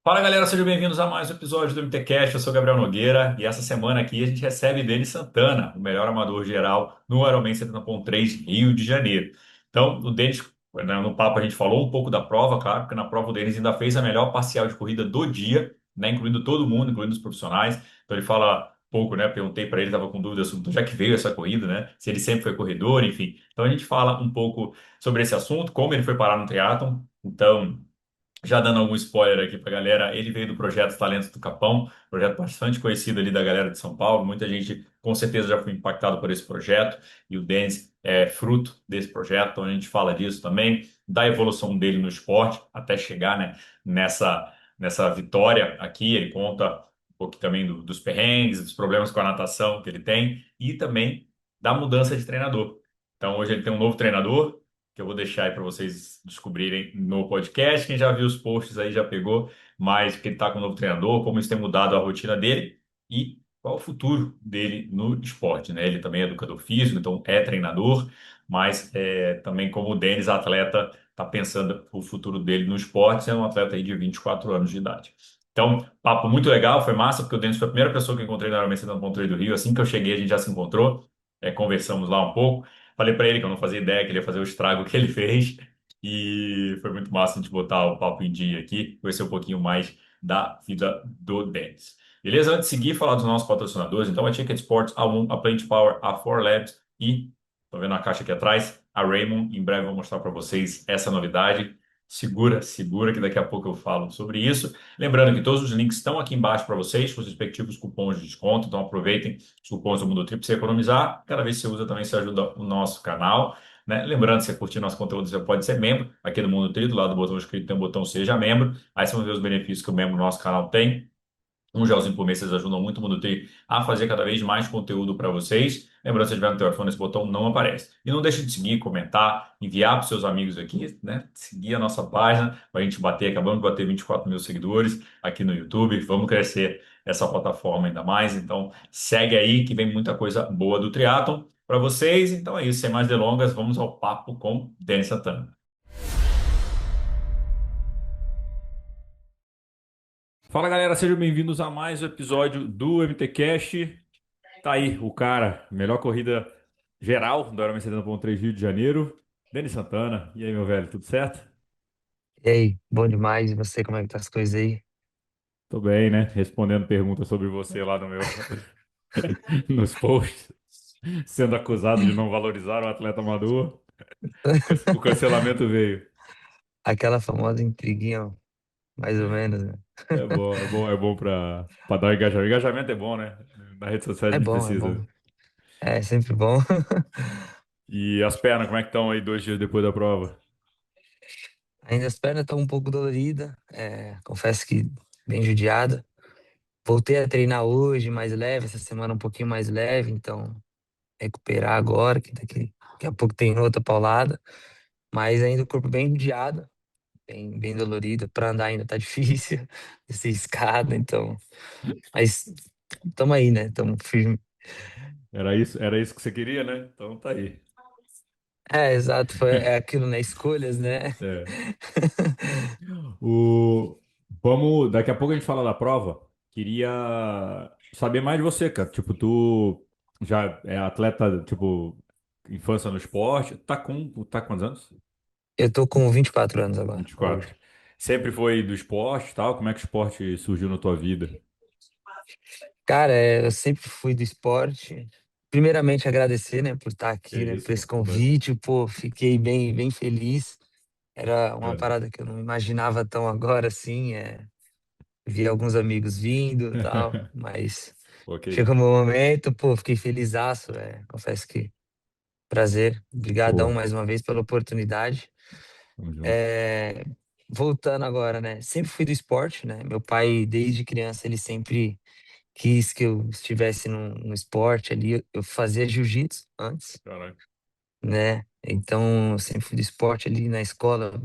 Fala galera, sejam bem-vindos a mais um episódio do MTCast. Eu sou o Gabriel Nogueira e essa semana aqui a gente recebe Denis Santana, o melhor amador geral no Ironman 70.3 Rio de Janeiro. Então, o Denis, né, no papo a gente falou um pouco da prova, claro, porque na prova o Denis ainda fez a melhor parcial de corrida do dia, né, incluindo todo mundo, incluindo os profissionais. Então ele fala pouco, né? Perguntei para ele, estava com dúvidas sobre onde é que veio essa corrida, né? Se ele sempre foi corredor, enfim. Então a gente fala um pouco sobre esse assunto, como ele foi parar no triatlon. Então, já dando algum spoiler aqui pra galera, ele veio do projeto Talentos do Capão, projeto bastante conhecido ali da galera de São Paulo. Muita gente com certeza já foi impactado por esse projeto e o Denis é fruto desse projeto, então a gente fala disso também, da evolução dele no esporte até chegar, né, nessa vitória aqui. Ele conta um pouco também dos perrengues, dos problemas com a natação que ele tem e também da mudança de treinador. Então hoje ele tem um novo treinador que eu vou deixar aí para vocês descobrirem no podcast. Quem já viu os posts aí já pegou, mas que ele está com um novo treinador, como isso tem mudado a rotina dele e qual o futuro dele no esporte, né? Ele também é educador físico, então é treinador, mas também como o Denis, atleta, está pensando o futuro dele no esporte, é um atleta aí de 24 anos de idade. Então, papo muito legal, foi massa, porque o Denis foi a primeira pessoa que eu encontrei na Ironman 70.3 do Rio. Assim que eu cheguei, a gente já se encontrou, conversamos lá um pouco. Falei pra ele que eu não fazia ideia que ele ia fazer o estrago que ele fez. E foi muito massa a gente botar o papo em dia aqui, conhecer um pouquinho mais da vida do Dennis. Beleza? Antes de seguir, falar dos nossos patrocinadores. Então, a Ticket Sports, A1, a Plant Power, a 4Labs e, tô vendo a caixa aqui atrás, a Raymond. Em breve eu vou mostrar para vocês essa novidade. Segura, segura que daqui a pouco eu falo sobre isso. Lembrando que todos os links estão aqui embaixo para vocês, com os respectivos cupons de desconto. Então aproveitem os cupons do Mundo Trip para você economizar. Cada vez que você usa também você ajuda o nosso canal, né? Lembrando, se você curtir nosso conteúdo, você pode ser membro aqui do Mundo Trip. Do lado do botão inscrito tem um botão Seja Membro. Aí você vai ver os benefícios que o membro do nosso canal tem. Um gelzinho por mês, vocês ajudam muito o Mundo Tri a fazer cada vez mais conteúdo para vocês. Lembrando, se tiver no telefone, esse botão não aparece. E não deixe de seguir, comentar, enviar para os seus amigos aqui, né? Seguir a nossa página para a gente bater. Acabamos de bater 24 mil seguidores aqui no YouTube. Vamos crescer essa plataforma ainda mais. Então, segue aí que vem muita coisa boa do triatlon para vocês. Então é isso, sem mais delongas, vamos ao papo com Denis Santana. Fala galera, sejam bem-vindos a mais um episódio do MTCast. Tá aí o cara, melhor corrida geral do Ironman 70.3 Rio de Janeiro, Denis Santana. E aí, meu velho, tudo certo? E aí, bom demais. E você, como é que tá as coisas aí? Tô bem, né? Respondendo perguntas sobre você lá no meu nos posts, sendo acusado de não valorizar o atleta amador. O cancelamento veio. Aquela famosa intriguinha, mais ou menos, né? É bom, é bom, é bom pra dar engajamento. Engajamento é bom, né? Na rede social a É gente bom, é precisa. bom. É sempre bom. E as pernas, como é que estão aí 2 dias depois da prova? Ainda as pernas estão um pouco doloridas. Confesso que bem judiada. Voltei a treinar hoje mais leve, essa semana um pouquinho mais leve, então recuperar agora, que daqui a pouco tem outra paulada. Mas ainda o corpo bem judiado, bem dolorido. Para andar ainda tá difícil, descer escada, então. Mas estamos aí, né? Estamos firme. Era isso que você queria, né? Então tá aí. Exato, é aquilo, né? Escolhas, né? É. O... daqui a pouco a gente fala da prova. Queria saber mais de você, cara. Tipo, tu já é atleta, tipo, infância no esporte. Tá com quantos anos? Eu tô com 24 anos agora, 24. hoje. Sempre foi do esporte e tal? Como é que o esporte surgiu na tua vida? Cara, eu sempre fui do esporte. Primeiramente, agradecer, né, por estar Que aqui, né, por isso, esse mano. Valeu. convite. Pô, fiquei bem feliz. Era uma Cara. parada que eu não imaginava tão agora assim. Vi alguns amigos vindo e tal, mas Pô, que chegou o isso. meu momento, pô, fiquei felizaço. Confesso que prazer. Obrigadão Pô, mais uma vez pela oportunidade. tamo junto. É, Voltando agora, né? Sempre fui do esporte, né? Meu pai, desde criança, ele sempre quis que eu estivesse no esporte ali. Eu fazia jiu-jitsu antes, Caraca. né? Então, eu sempre fui do esporte ali na escola,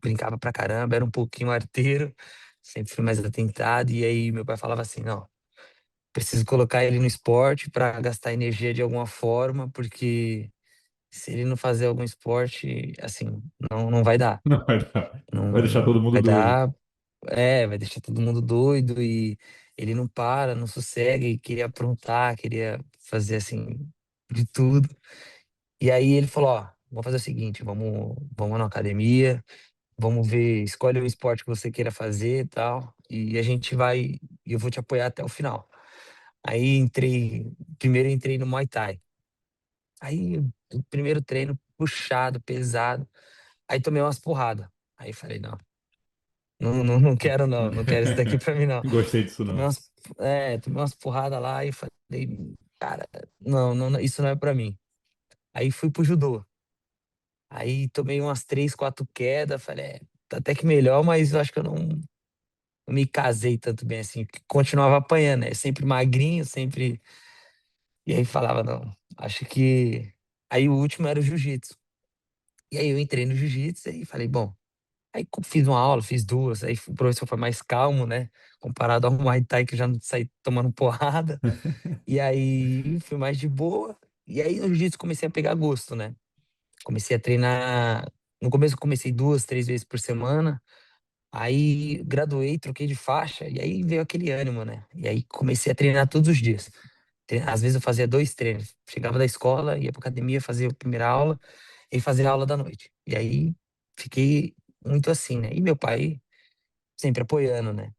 brincava pra caramba, era um pouquinho arteiro, sempre fui mais atentado. E aí, meu pai falava assim: não, preciso colocar ele no esporte para gastar energia de alguma forma, porque se ele não fazer algum esporte, assim, não vai dar. Não vai dar. Vai deixar Não todo mundo vai doido. dar. vai deixar todo mundo doido e ele não para, não sossega e queria aprontar, queria fazer assim de tudo. E aí ele falou, ó, vamos fazer o seguinte, vamos na academia, vamos ver, escolhe o esporte que você queira fazer e tal, e a gente vai, e eu vou te apoiar até o final. Aí primeiro entrei no Muay Thai. Aí o primeiro treino puxado, pesado, aí tomei umas porradas. Aí falei, não, não quero não, não quero isso daqui pra mim não. Gostei disso, Tomei não. tomei umas porradas lá e falei, cara, não, isso não é pra mim. Aí fui pro judô. Aí tomei umas 3, 4 quedas, falei, tá até que melhor, mas eu acho que eu não me casei tanto bem assim, porque continuava apanhando, né? Sempre magrinho, sempre. E aí falava, não, acho que. Aí o último era o jiu-jitsu. E aí eu entrei no jiu-jitsu e falei, bom, aí fiz uma aula, fiz duas, aí o professor foi mais calmo, né? Comparado ao Muay Thai que eu já não saí tomando porrada. E aí fui mais de boa. E aí no jiu-jitsu comecei a pegar gosto, né? Comecei a treinar. No começo eu comecei 2, 3 vezes por semana. Aí graduei, troquei de faixa, e aí veio aquele ânimo, né? E aí comecei a treinar todos os dias. Às vezes eu fazia 2 treinos. Chegava da escola, ia pra academia, fazia a primeira aula e fazia a aula da noite. E aí fiquei muito assim, né? E meu pai sempre apoiando, né?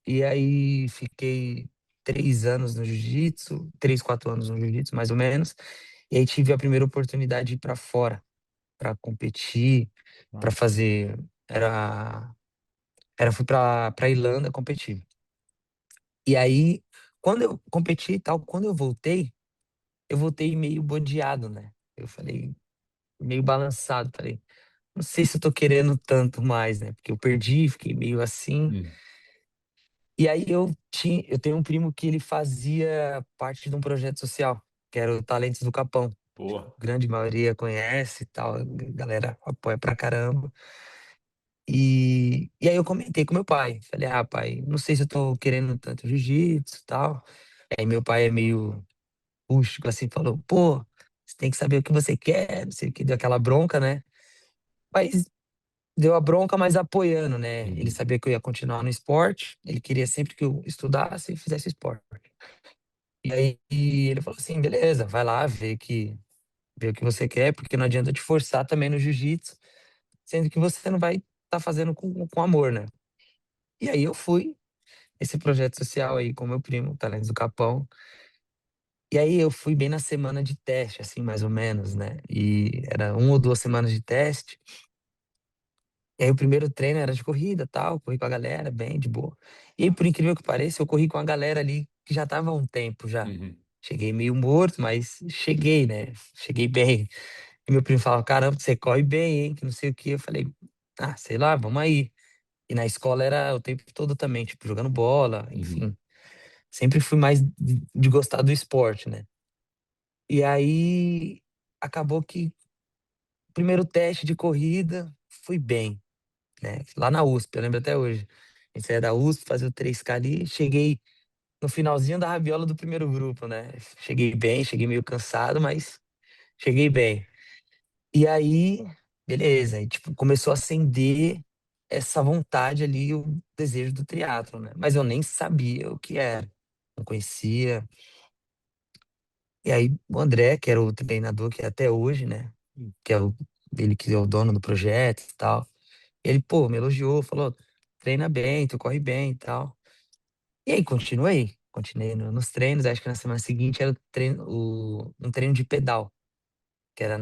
E aí fiquei 3 anos no jiu-jitsu, 3, 4 anos no jiu-jitsu, mais ou menos. E aí tive a primeira oportunidade de ir pra fora, pra competir, pra Nossa. fazer. Fui pra Irlanda competir. E aí, quando eu competi e tal, quando eu voltei meio bodeado, né? Eu falei, meio balançado, falei, não sei se eu tô querendo tanto mais, né? Porque eu perdi, fiquei meio assim. Hum. E aí eu tenho um primo que ele fazia parte de um projeto social, que era o Talentos do Capão. Porra. Grande maioria conhece e tal, a galera apoia pra caramba. E aí eu comentei com meu pai. Falei, ah, pai, não sei se eu tô querendo tanto jiu-jitsu e tal. Aí meu pai é meio rústico, assim, falou, pô, você tem que saber o que você quer, não sei o que, deu aquela bronca, né? Mas deu a bronca, mas apoiando, né? Ele Uhum. sabia que eu ia continuar no esporte, ele queria sempre que eu estudasse e fizesse esporte. E aí ele falou assim, beleza, vai lá, vê o que você quer, porque não adianta te forçar também no jiu-jitsu, sendo que você não vai estar fazendo com amor, né? E aí eu fui, esse projeto social aí com meu primo, Talentos do Capão. E aí eu fui bem na semana de teste, assim, mais ou menos, né? E era 1 ou 2 semanas de teste. E aí o primeiro treino era de corrida, tal, corri com a galera, bem de boa. E aí, por incrível que pareça, eu corri com a galera ali que já tava há um tempo já. Uhum. Cheguei meio morto, mas cheguei, né? Cheguei bem. E meu primo falava, caramba, você corre bem, hein? Que não sei o quê. Eu falei, ah, sei lá, vamos aí. E na escola era o tempo todo também, tipo, jogando bola, Uhum. enfim. Sempre fui mais de gostar do esporte, né? E aí acabou que o primeiro teste de corrida fui bem, né? Lá na USP, eu lembro até hoje. A gente saía da USP, fazia o 3K ali, cheguei no finalzinho da rabiola do primeiro grupo, né? Cheguei bem, cheguei meio cansado, mas cheguei bem. E aí, beleza, e, tipo, começou a acender essa vontade ali, o desejo do triatlo, né? Mas eu nem sabia o que era, não conhecia. E aí o André, que era o treinador que é até hoje, né? Que é ele que é o dono do projeto e tal. Ele, pô, me elogiou, falou, treina bem, tu corre bem e tal. E aí continuei nos treinos, acho que na semana seguinte era um treino de pedal, que era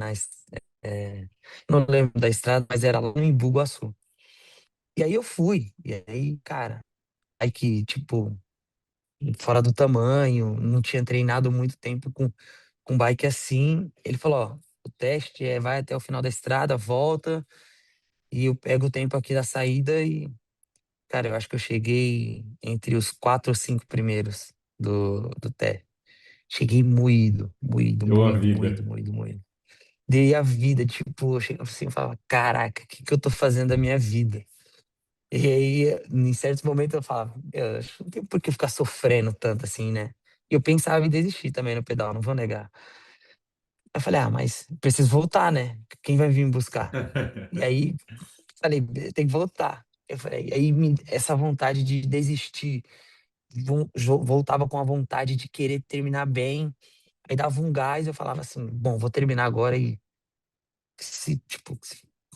não lembro da estrada, mas era lá em Bugaçu. E aí eu fui, e aí, cara, aí que, tipo, fora do tamanho, não tinha treinado muito tempo com bike assim. Ele falou, ó, o teste vai até o final da estrada, volta, e eu pego o tempo aqui da saída e, cara, eu acho que eu cheguei entre os 4 ou 5 primeiros do teste. Cheguei moído, moído, Deu a moído, vida. moído, moído, moído. Dei a vida, tipo, eu chegava assim e falava, caraca, o que que eu tô fazendo da minha vida? E aí, em certos momentos eu falava, eu acho que não tem por que ficar sofrendo tanto assim, né? E eu pensava em desistir também no pedal, não vou negar. Eu falei, ah, mas preciso voltar, né? Quem vai vir me buscar? E aí, falei, tem que voltar. Eu falei, aí essa vontade de desistir, voltava com a vontade de querer terminar bem. Aí dava um gás, eu falava assim, bom, vou terminar agora e se, tipo,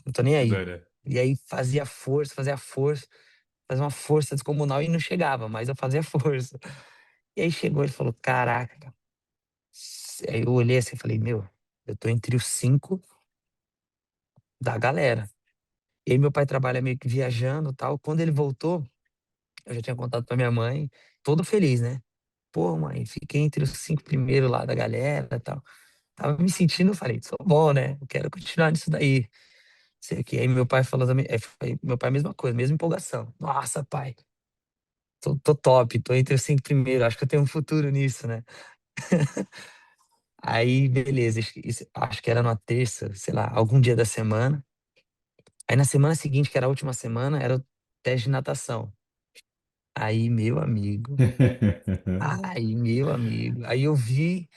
não tô nem aí. Doido. E aí fazia força, fazia uma força descomunal e não chegava, mas eu fazia força. E aí chegou, ele falou, caraca. Aí eu olhei assim e falei, meu, eu tô entre os cinco da galera. E aí meu pai trabalha meio que viajando e tal. Quando ele voltou, eu já tinha contado pra minha mãe, todo feliz, né? Pô, mãe, fiquei entre os cinco primeiros lá da galera e tal. Tava me sentindo, falei, sou bom, né? Eu quero continuar nisso daí. Sei que aí meu pai falou também, meu pai mesma coisa, mesma empolgação. Nossa, pai, tô top, tô entre os cinco primeiros, acho que eu tenho um futuro nisso, né? Aí, beleza, acho que era numa terça, sei lá, algum dia da semana. Aí na semana seguinte, que era a última semana, era o teste de natação. Aí, meu amigo, aí eu vi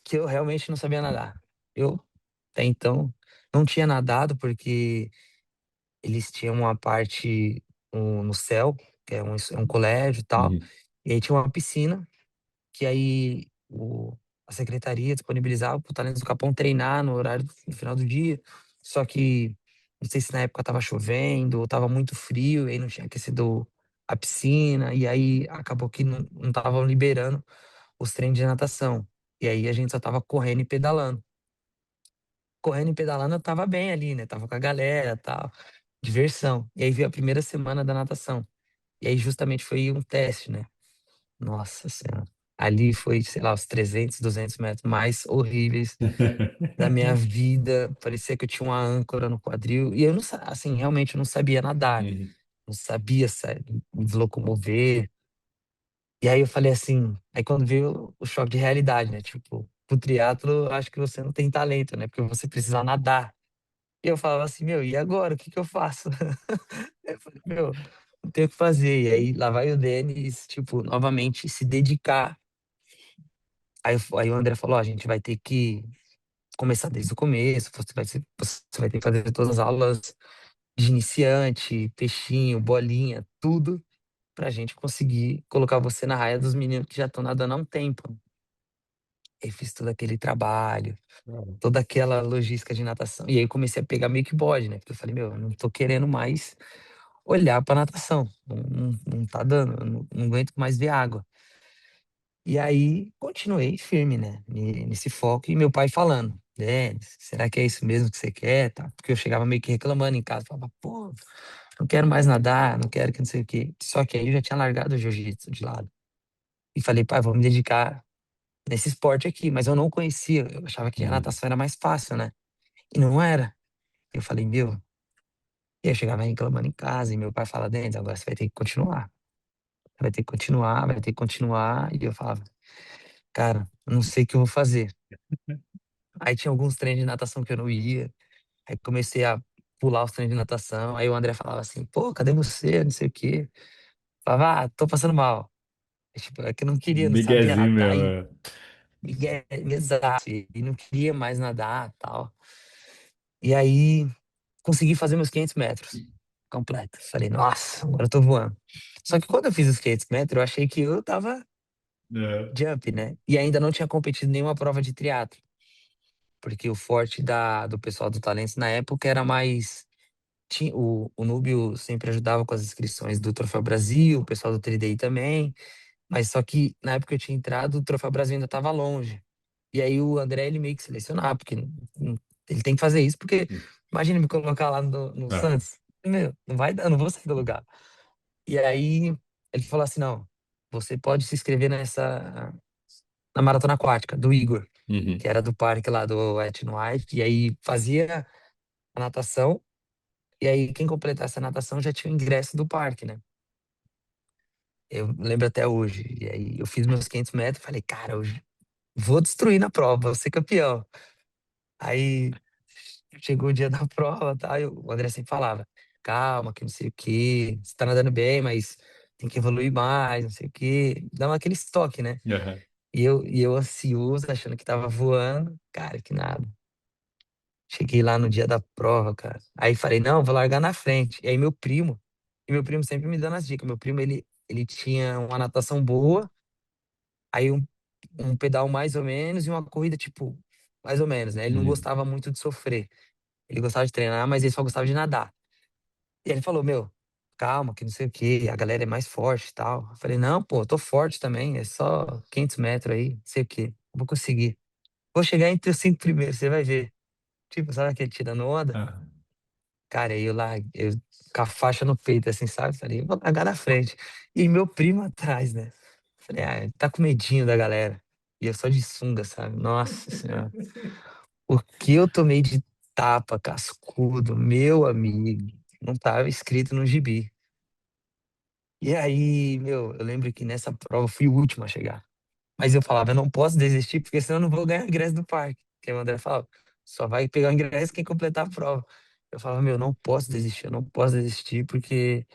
que eu realmente não sabia nadar. Eu, até então, não tinha nadado porque eles tinham uma parte no céu, que é um colégio e tal, Uhum. e aí tinha uma piscina, que aí a secretaria disponibilizava para o Talentos do Capão treinar no horário no final do dia, só que não sei se na época estava chovendo ou estava muito frio, e aí não tinha aquecido a piscina, e aí acabou que não estavam liberando os treinos de natação. E aí a gente só tava correndo e pedalando. Correndo e pedalando eu tava bem ali, né? Tava com a galera, tal, diversão. E aí veio a primeira semana da natação. E aí justamente foi um teste, né? Nossa Senhora. Ali foi, sei lá, os 300, 200 metros mais horríveis da minha vida. Parecia que eu tinha uma âncora no quadril. E eu não, assim, realmente eu não sabia nadar. Uhum. Não sabia, me locomover. E aí eu falei assim, aí quando veio o choque de realidade, né? Tipo, pro triatlo, acho que você não tem talento, né? Porque você precisa nadar. E eu falava assim, meu, e agora? O que que eu faço? Eu falei, meu, não tenho o que fazer. E aí lá vai o Denis, tipo, novamente se dedicar. Aí o André falou, ó, a gente vai ter que começar desde o começo, você vai ter que fazer todas as aulas de iniciante, peixinho, bolinha, tudo pra gente conseguir colocar você na raia dos meninos que já estão nadando há um tempo. Eu fiz todo aquele trabalho, toda aquela logística de natação. E aí eu comecei a pegar meio que bode, né? Porque eu falei, meu, eu não tô querendo mais olhar pra natação. Não tá dando, eu não aguento mais ver água. E aí continuei firme, né? Nesse foco. E meu pai falando, Denis, será que é isso mesmo que você quer? Tá? Porque eu chegava meio que reclamando em casa, falava, pô, não quero mais nadar, não quero que não sei o quê. Só que aí eu já tinha largado o jiu-jitsu de lado. E falei, pai, vou me dedicar nesse esporte aqui, mas eu não conhecia, eu achava que a Uhum. natação era mais fácil, né? E não era. Eu falei, meu, e eu chegava reclamando em casa, e meu pai fala, Denis, agora você vai ter que continuar. Vai ter que continuar, vai ter que continuar. E eu falava, cara, eu não sei o que eu vou fazer. Aí tinha alguns treinos de natação que eu não ia, aí comecei a pular os treinos de natação, aí o André falava assim, pô, cadê você? Não sei o quê. Falava, tô passando mal. Tipo, é que eu não queria, não sabia Miguezinho nadar, mesmo. e, É. exato, e não queria mais nadar, tal. E aí consegui fazer meus 500 metros completo. Falei, nossa, agora eu tô voando. Só que quando eu fiz os 500 metros, eu achei que eu tava É. jump, né? E ainda não tinha competido em nenhuma prova de triatlo, porque o forte do pessoal do Talentos na época era mais. O Núbio sempre ajudava com as inscrições do Troféu Brasil, o pessoal do 3DI também, mas só que na época que eu tinha entrado, o Troféu Brasil ainda estava longe. E aí o André, ele meio que selecionava, porque ele tem que fazer isso, porque imagina me colocar lá no É. Santos. Meu, não vai dar, não vou sair do lugar. E aí ele falou assim: não, você pode se inscrever na maratona aquática do Igor, Uhum. que era do parque lá do Wet n Wild, e aí fazia a natação, e aí quem completasse a natação já tinha o ingresso do parque, né? Eu lembro até hoje. E aí eu fiz meus 500 metros, falei, cara, eu vou destruir na prova, vou ser campeão. Aí chegou o dia da prova, tá? O André sempre falava, calma, que não sei o quê, você tá nadando bem, mas tem que evoluir mais, não sei o quê. Dá aquele estoque, né? Aham. E eu ansioso, achando que tava voando, cara, que nada. Cheguei lá no dia da prova, cara. Aí falei, não, vou largar na frente. E aí meu primo, E meu primo sempre me dando as dicas. Meu primo, ele tinha uma natação boa, aí um pedal mais ou menos e uma corrida, tipo, mais ou menos, né? Ele não Uhum. gostava muito de sofrer. Ele gostava de treinar, mas ele só gostava de nadar. E ele falou, meu, calma, que não sei o quê, a galera é mais forte e tal. Eu falei, não, pô, eu tô forte também, é só 500 metros aí, não sei o quê, vou conseguir. Vou chegar entre os 5 primeiros, você vai ver. Tipo, sabe aquele tirando onda? Ah. Cara, aí eu lá, eu com a faixa no peito, assim, sabe? Falei, eu vou largar na frente. E meu primo atrás, né? Falei, ah, ele tá com medinho da galera. E eu só de sunga, sabe? Nossa senhora. O que eu tomei de tapa, cascudo, meu amigo, não tava escrito no gibi. E aí, meu, eu lembro que nessa prova eu fui o último a chegar. Mas eu falava, eu não posso desistir, porque senão eu não vou ganhar o ingresso do parque. Que o André falava, só vai pegar o ingresso quem completar a prova. Eu falava, meu, não posso desistir, eu não posso desistir, porque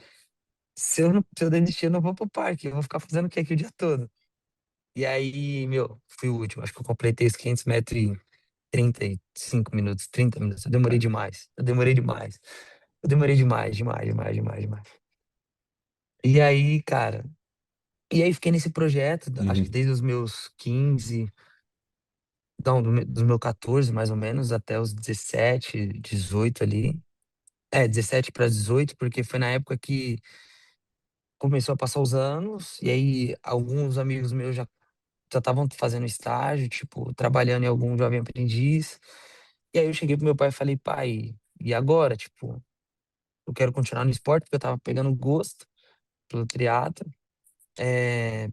se eu desistir, eu não vou pro parque, eu vou ficar fazendo o que aqui o dia todo. E aí, meu, fui o último. Acho que eu completei os 500 metros em 35 minutos, 30 minutos. Eu demorei demais, eu demorei demais. Eu demorei demais, demais, demais, demais, demais. E aí, cara, e aí fiquei nesse projeto, acho que Uhum. desde os meus 15, não, dos meus 14 mais ou menos, até os 17, 18 ali. É, 17 para 18, porque foi na época que começou a passar os anos, e aí alguns amigos meus já estavam fazendo estágio, tipo, trabalhando em algum jovem aprendiz. E aí eu cheguei pro meu pai e falei, pai, e agora? Tipo, eu quero continuar no esporte, porque eu tava pegando gosto pelo triatlo. É,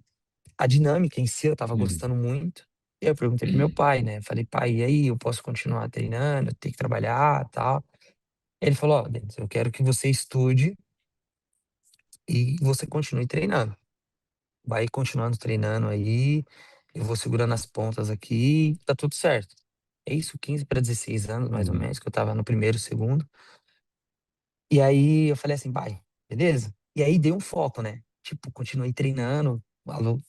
a dinâmica em si eu tava Uhum. gostando muito. E aí eu perguntei pro meu pai, né? Falei, pai, e aí, eu posso continuar treinando? Eu tenho que trabalhar, tal. Ele falou, ó, Denis, eu quero que você estude e você continue treinando. Vai continuando treinando aí, eu vou segurando as pontas aqui, tá tudo certo. É isso, 15 para 16 anos, mais ou Uhum. menos, que eu tava no primeiro, segundo. E aí eu falei assim, pai, beleza? E aí dei um foco, né? Tipo, continuei treinando,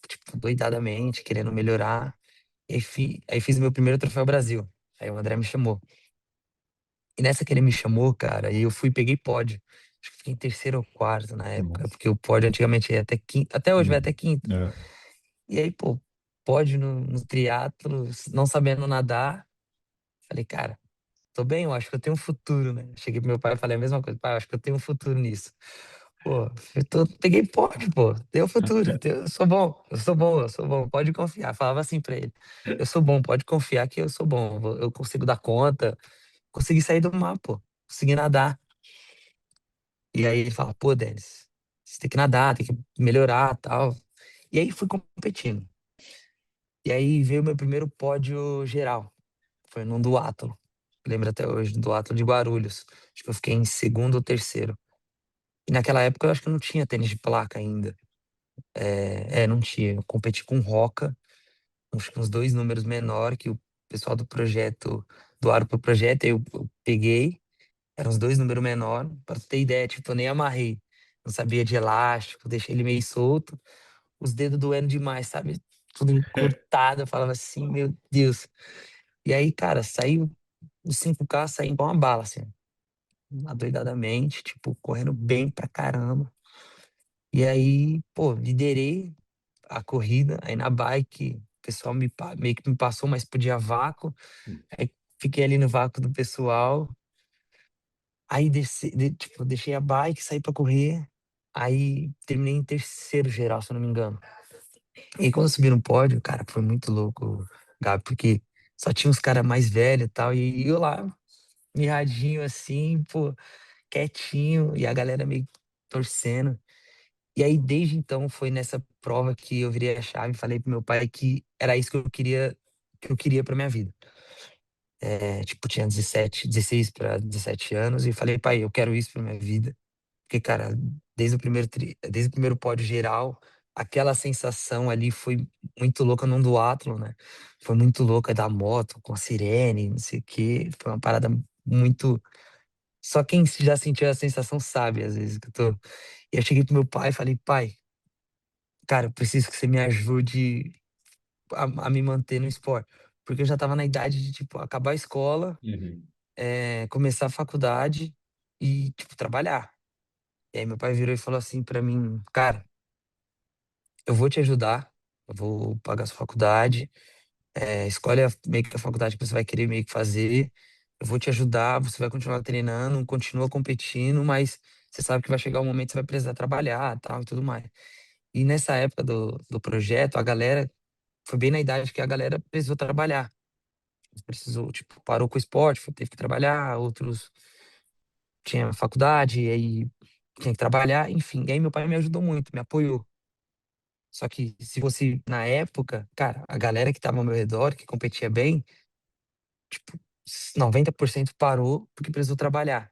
tipo, doidadamente, querendo melhorar. E aí, aí fiz meu primeiro troféu Brasil. Aí o André me chamou. E nessa que ele me chamou, cara, aí eu fui e peguei pódio. Acho que fiquei em terceiro ou quarto na época, Nossa. porque o pódio antigamente ia até quinto, até hoje vai até Uhum. quinto. É. E aí, pô, pódio no triatlo, não sabendo nadar. Falei, cara, tô bem, eu acho que eu tenho um futuro, né? Cheguei pro meu pai e falei a mesma coisa, pai, eu acho que eu tenho um futuro nisso. Pô, peguei pódio, pô, tenho futuro, eu sou bom, eu sou bom, eu sou bom, pode confiar. Falava assim pra ele, eu sou bom, pode confiar que eu sou bom, eu consigo dar conta, consegui sair do mar, pô, consegui nadar. E aí ele fala, pô, Denis, você tem que nadar, tem que melhorar, tal. E aí fui competindo. E aí veio meu primeiro pódio geral, foi num duatlo. Lembro até hoje, do duatlo de Guarulhos. Acho que eu fiquei em segundo ou terceiro. E naquela época eu acho que não tinha tênis de placa ainda. Não tinha. Eu competi com Roca, acho que uns 2 números menor que o pessoal do projeto doaram pro projeto, aí eu peguei, eram uns 2 números menor, pra tu ter ideia, tipo, eu nem amarrei. Não sabia de elástico, deixei ele meio solto, os dedos doendo demais, sabe? Tudo encurtado, eu falava assim, meu Deus. E aí, cara, saiu os 5K, saí igual uma bala, assim, adoidadamente, tipo, correndo bem pra caramba. E aí, pô, liderei a corrida, aí na bike, o pessoal meio que me passou, mas podia vácuo. Aí fiquei ali no vácuo do pessoal. Aí tipo, deixei a bike, saí pra correr. Aí terminei em terceiro geral, se eu não me engano. E aí, quando eu subi no pódio, cara, foi muito louco, Gabi, porque só tinha uns caras mais velhos e tal, e eu lá, mirradinho assim, pô, quietinho, e a galera meio torcendo. E aí, desde então, foi nessa prova que eu virei a chave e falei pro meu pai que era isso que eu queria pra minha vida. Tipo, tinha 17, 16 para 17 anos e falei, pai, eu quero isso pra minha vida. Porque, cara, desde o primeiro pódio geral, aquela sensação ali foi muito louca num duatlo, né? Foi muito louca da moto, com a sirene, não sei o quê. Foi uma parada muito. Só quem já sentiu a sensação sabe, às vezes, que eu tô. E eu cheguei pro meu pai e falei, pai, cara, eu preciso que você me ajude a me manter no esporte. Porque eu já tava na idade de, tipo, acabar a escola, Uhum. começar a faculdade e, tipo, trabalhar. E aí meu pai virou e falou assim pra mim, cara, eu vou te ajudar, eu vou pagar sua faculdade, escolhe meio que a faculdade que você vai querer meio que fazer, eu vou te ajudar, você vai continuar treinando, continua competindo, mas você sabe que vai chegar um momento que você vai precisar trabalhar, tal, e tudo mais. E nessa época do projeto, a galera, foi bem na idade que a galera precisou trabalhar. Precisou, tipo, parou com o esporte, teve que trabalhar, outros tinha faculdade, e aí tinha que trabalhar, enfim. E aí meu pai me ajudou muito, me apoiou. Só que se fosse na época, cara, a galera que tava ao meu redor, que competia bem, tipo, 90% parou porque precisou trabalhar.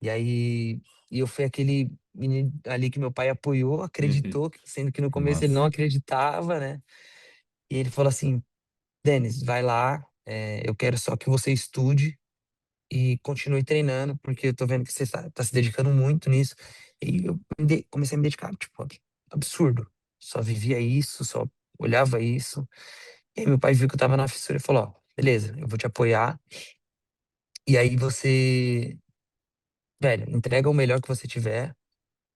E aí, e eu fui aquele menino ali que meu pai apoiou, Uhum. acreditou, sendo que no Que começo ele não massa. acreditava, né? E ele falou assim: Denis, vai lá, eu quero só que você estude e continue treinando, porque eu tô vendo que você tá se dedicando muito nisso. E eu comecei a me dedicar, tipo, absurdo. Só vivia isso, só olhava isso. E aí meu pai viu que eu tava na fissura e falou: Ó, beleza, eu vou te apoiar. E aí você, velho, entrega o melhor que você tiver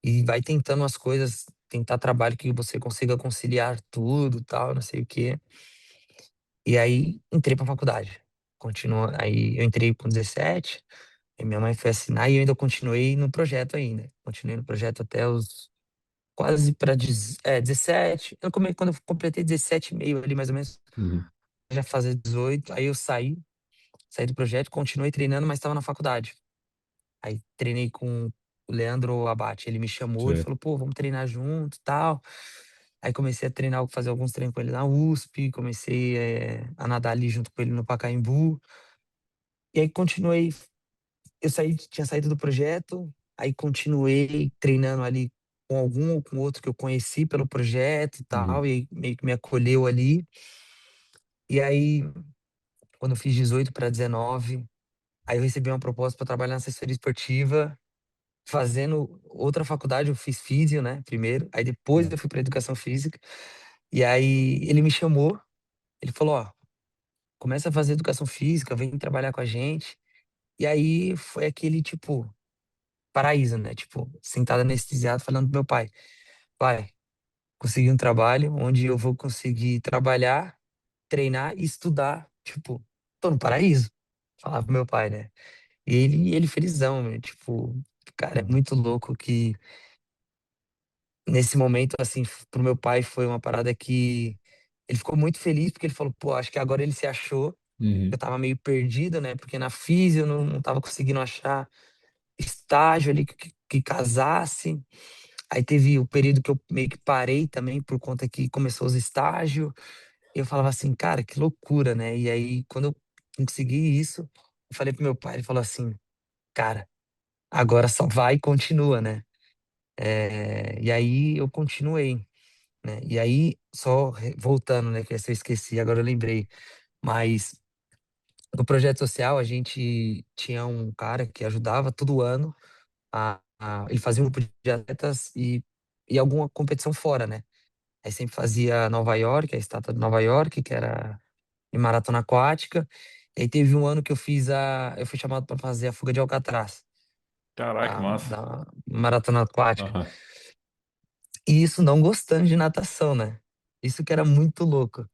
e vai tentando as coisas, tentar trabalho que você consiga conciliar tudo, tal, não sei o quê. E aí entrei pra faculdade. Continua, aí eu entrei com 17, e minha mãe foi assinar e eu ainda continuei no projeto ainda. Continuei no projeto até os quase para 17. Quando eu completei 17 e meio ali mais ou menos, Uhum. já fazer 18, aí eu saí do projeto, continuei treinando, mas estava na faculdade. Aí treinei com o Leandro Abate, ele me chamou, ele Certo. falou, pô, vamos treinar junto, e tal. Aí comecei a treinar, fazer alguns treinos com ele na USP, comecei a nadar ali junto com ele no Pacaembu. E aí continuei, tinha saído do projeto, aí continuei treinando ali com algum ou com outro que eu conheci pelo projeto e Uhum. tal, e aí meio que me acolheu ali. E aí, quando eu fiz 18 para 19, aí eu recebi uma proposta para trabalhar na assessoria esportiva, fazendo outra faculdade, eu fiz físio, né, primeiro, aí depois É. eu fui para educação física. E aí ele me chamou, ele falou, ó, começa a fazer educação física, vem trabalhar com a gente. E aí foi aquele tipo paraíso, né? Tipo, sentado anestesiado falando pro meu pai, pai, consegui um trabalho onde eu vou conseguir trabalhar, treinar e estudar. Tipo, tô no paraíso. Falava pro meu pai, né? E ele felizão, né? Tipo, cara, é muito louco que nesse momento, assim, pro meu pai foi uma parada que ele ficou muito feliz porque ele falou, pô, acho que agora ele se achou. Eu Uhum. tava meio perdido, né? Porque na físio eu não tava conseguindo achar estágio ali que casasse. Aí teve o período que eu meio que parei também por conta que começou os estágios. Eu falava assim, cara, que loucura, né? E aí, quando eu consegui isso, eu falei pro meu pai, ele falou assim, cara, agora só vai e continua, né? E aí eu continuei, né? E aí, voltando, né? Que essa eu esqueci, agora eu lembrei. Mas no projeto social, a gente tinha um cara que ajudava todo ano ele fazia um grupo de atletas e alguma competição fora, né? Aí sempre fazia Nova York, a estátua de Nova York, que era em maratona aquática. E aí teve um ano que eu fui chamado para fazer a fuga de Alcatraz, Caraca, que massa. da maratona aquática. Aham. E isso não gostando de natação, né? Isso que era muito louco.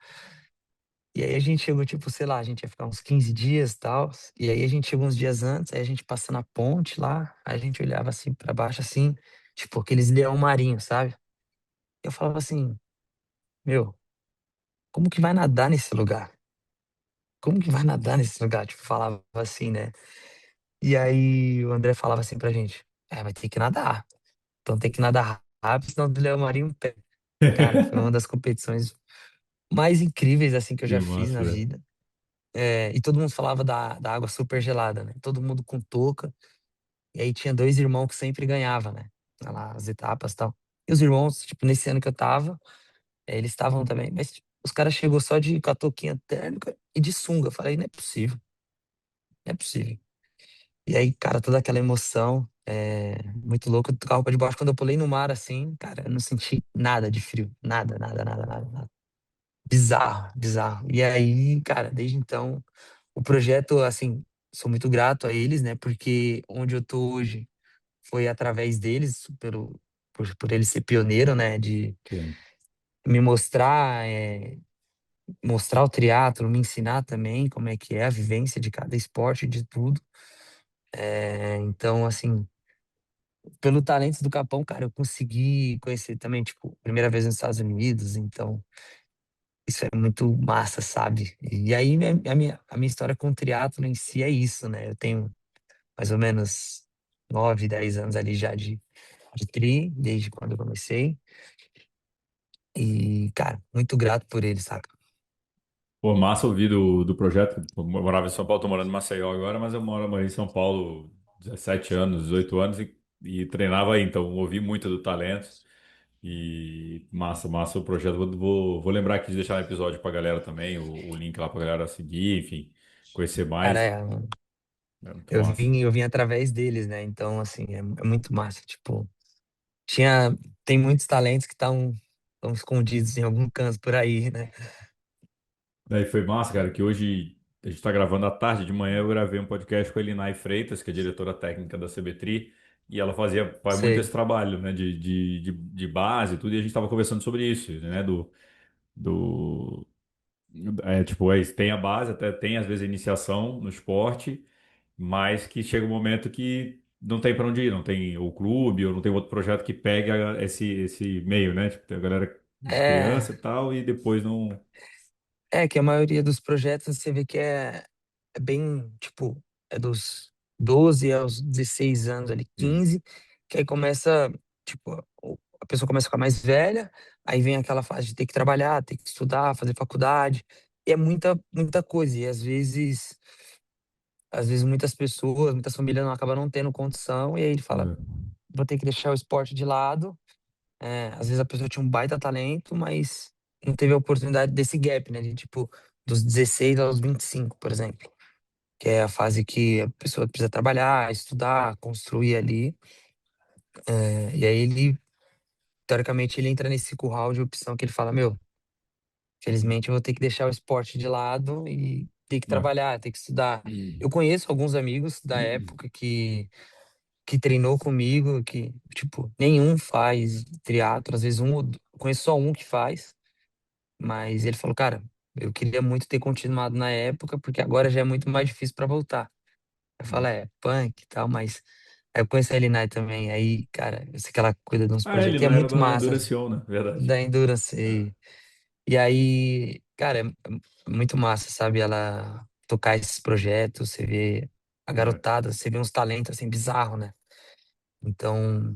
E aí a gente chegou, tipo, sei lá, a gente ia ficar uns 15 dias e tal. E aí a gente chegou uns dias antes, aí a gente passa na ponte lá, aí a gente olhava assim para baixo, assim, tipo, aqueles leão marinhos, sabe? Eu falava assim, meu, como que vai nadar nesse lugar? Como que vai nadar nesse lugar? Tipo, falava assim, né? E aí o André falava assim pra gente, vai ter que nadar. Então tem que nadar rápido, senão o Leão Marinho pega. Cara, foi uma das competições mais incríveis, assim, que eu Que já fiz massa, na velho. vida. E todo mundo falava da água super gelada, né? Todo mundo com touca. E aí tinha dois irmãos que sempre ganhava, né? Lá, as etapas e tal. E os irmãos, tipo, nesse ano que eu tava, eles estavam também. Mas tipo, os caras chegou só com a touquinha térmica e de sunga. Eu falei, não é possível, não é possível. E aí, cara, toda aquela emoção, muito louco. Do carro pra de baixo, quando eu pulei no mar, assim, cara, eu não senti nada de frio. Nada, nada, nada, nada, nada. Bizarro, bizarro. E aí, cara, desde então, o projeto, assim, sou muito grato a eles, né? Porque onde eu tô hoje foi através deles, por ele ser pioneiro, né, de Sim. me mostrar, mostrar o triatlo, me ensinar também como é que é a vivência de cada esporte, de tudo. Então, assim, pelo talento do Capão, cara, eu consegui conhecer também, tipo, primeira vez nos Estados Unidos, então isso é muito massa, sabe? E aí a minha história com o triatlo em si é isso, né? Eu tenho mais ou menos 9, 10 anos ali já de tri, desde quando eu comecei. E, cara, muito grato por ele, saca? Pô, massa ouvir do projeto. Eu morava em São Paulo, tô morando em Maceió agora, mas eu morei em São Paulo 17 anos, 18 anos e treinava aí, então ouvi muito do talento. E massa o projeto. Vou lembrar aqui de deixar um episódio pra galera também, o link lá pra galera seguir, enfim, conhecer Cara, mais. É muito eu massa. vim, eu vim através deles, né? Então, assim, é muito massa. Tipo, tem muitos talentos que estão escondidos em algum canto por aí, né? Daí foi massa, cara, que hoje a gente tá gravando à tarde, de manhã eu gravei um podcast com a Elinai Freitas, que é diretora técnica da CBTRI, e ela faz muito esse Sei. trabalho, né, de base e tudo, e a gente tava conversando sobre isso, né, do tipo, tem a base, até tem às vezes a iniciação no esporte, mas que chega um momento que não tem para onde ir, não tem o clube ou não tem outro projeto que pegue esse meio, né? Tipo, tem a galera É, criança e tal e depois não. é que a maioria dos projetos você vê que é bem, tipo, é dos 12 aos 16 anos ali, Hum, 15, que aí começa, tipo, a pessoa começa a ficar mais velha, aí vem aquela fase de ter que trabalhar, ter que estudar, fazer faculdade, e é muita, muita coisa, e às vezes muitas pessoas, muitas famílias não acabam não tendo condição, e aí ele fala, é, vou ter que deixar o esporte de lado. Às vezes a pessoa tinha um baita talento, mas não teve a oportunidade desse gap, né? De tipo, dos 16 aos 25, por exemplo. Que é a fase que a pessoa precisa trabalhar, estudar, construir ali. E aí ele, teoricamente, ele entra nesse curral de opção que ele fala, meu, felizmente eu vou ter que deixar o esporte de lado e ter que mas- trabalhar, ter que estudar. Eu conheço alguns amigos da época que treinou comigo, que, tipo, nenhum faz triatlo, às vezes conheço só um que faz. Mas ele falou, cara, eu queria muito ter continuado na época, porque agora já é muito mais difícil para voltar. Eu falo, punk e tal, mas aí eu conheci a Elinai também. Aí, cara, eu sei que ela cuida de uns Ah, ele projetos, e é não era muito da massa, Duracion, né? Verdade. da Endurance. É, E aí, cara, é muito massa, sabe? Ela tocar esses projetos, você vê a é. garotada, você vê uns talentos assim bizarro, né? Então,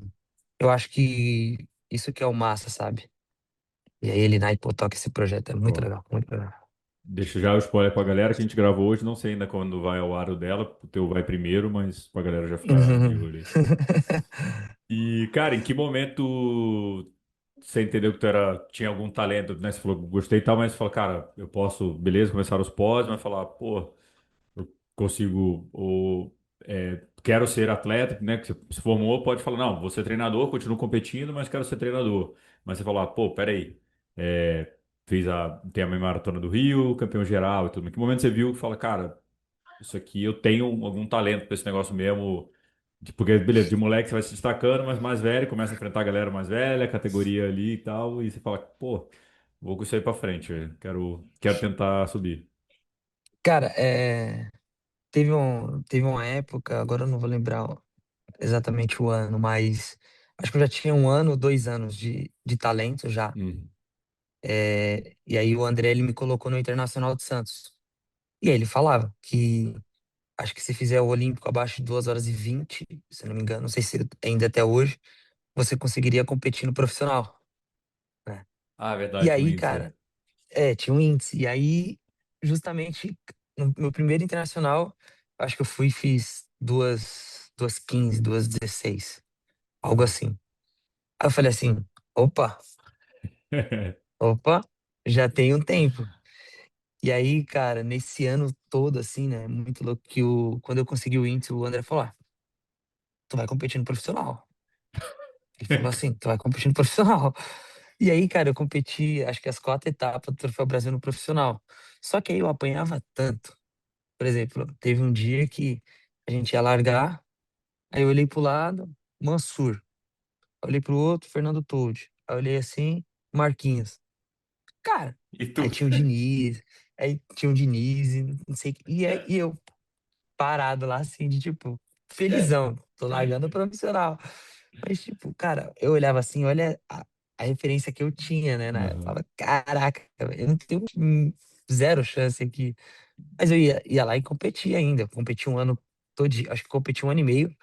eu acho que isso que é o massa, sabe? E aí, Elinai, pô, toca esse projeto, é muito Pô, legal, muito legal. deixa já o spoiler pra galera que a gente gravou hoje. Não sei ainda quando vai ao ar o dela. O teu vai primeiro, mas pra galera já ficar de Uhum. olho aí. E, cara, em que momento você entendeu que tinha algum talento, né? Você falou, gostei e tal, mas você falou, cara, eu posso, beleza, começar os pós, mas falar, pô, eu consigo, ou quero ser atleta, né? Que você se formou, pode falar, não, vou ser treinador, continuo competindo, mas quero ser treinador. Mas você falar, pô, peraí, é, tem a meia maratona do Rio, campeão geral e tudo. Em que momento você viu que fala, cara, isso aqui eu tenho algum talento pra esse negócio mesmo? Porque, beleza, de moleque você vai se destacando, mas mais velho, começa a enfrentar a galera mais velha, categoria ali e tal, e você fala, pô, vou com isso aí pra frente, velho. Quero tentar subir. Cara, teve uma época, agora eu não vou lembrar exatamente o ano, mas acho que eu já tinha 1 ano, 2 anos de talento já. Hum. E aí o André, ele me colocou no Internacional de Santos. E aí ele falava que, acho que se fizer o Olímpico abaixo de 2 horas e 20, se eu não me engano, não sei se ainda até hoje, você conseguiria competir no profissional, né? Ah, é E verdade, tinha um aí, índice. cara, tinha um índice. E aí, justamente, no meu primeiro internacional, acho que eu fui e fiz 2:15, 2:16, algo Hum. assim. Aí eu falei assim, opa, opa, já tem um tempo. E aí, cara, nesse ano todo, assim, né, muito louco que quando eu consegui o índice, o André falou, tu vai competir no profissional. Ele falou assim, tu vai competir no profissional. E aí, cara, eu competi, acho que as 4 etapas do Troféu Brasil no profissional. Só que aí eu apanhava tanto. Por exemplo, teve um dia que a gente ia largar, aí eu olhei pro lado, Mansur. Eu olhei pro outro, Fernando Toldi. Aí eu olhei assim, Marquinhos. Cara, E tu? aí tinha o Diniz, aí tinha o Diniz, e não sei, e eu parado lá assim, de tipo, felizão, tô largando o profissional. Mas, tipo, cara, eu olhava assim, olha a referência que eu tinha, né, na época. Aham. Falava, caraca, eu não tenho zero chance aqui. Mas eu ia lá e competia ainda. Eu competi um ano todo, acho que competi um ano e meio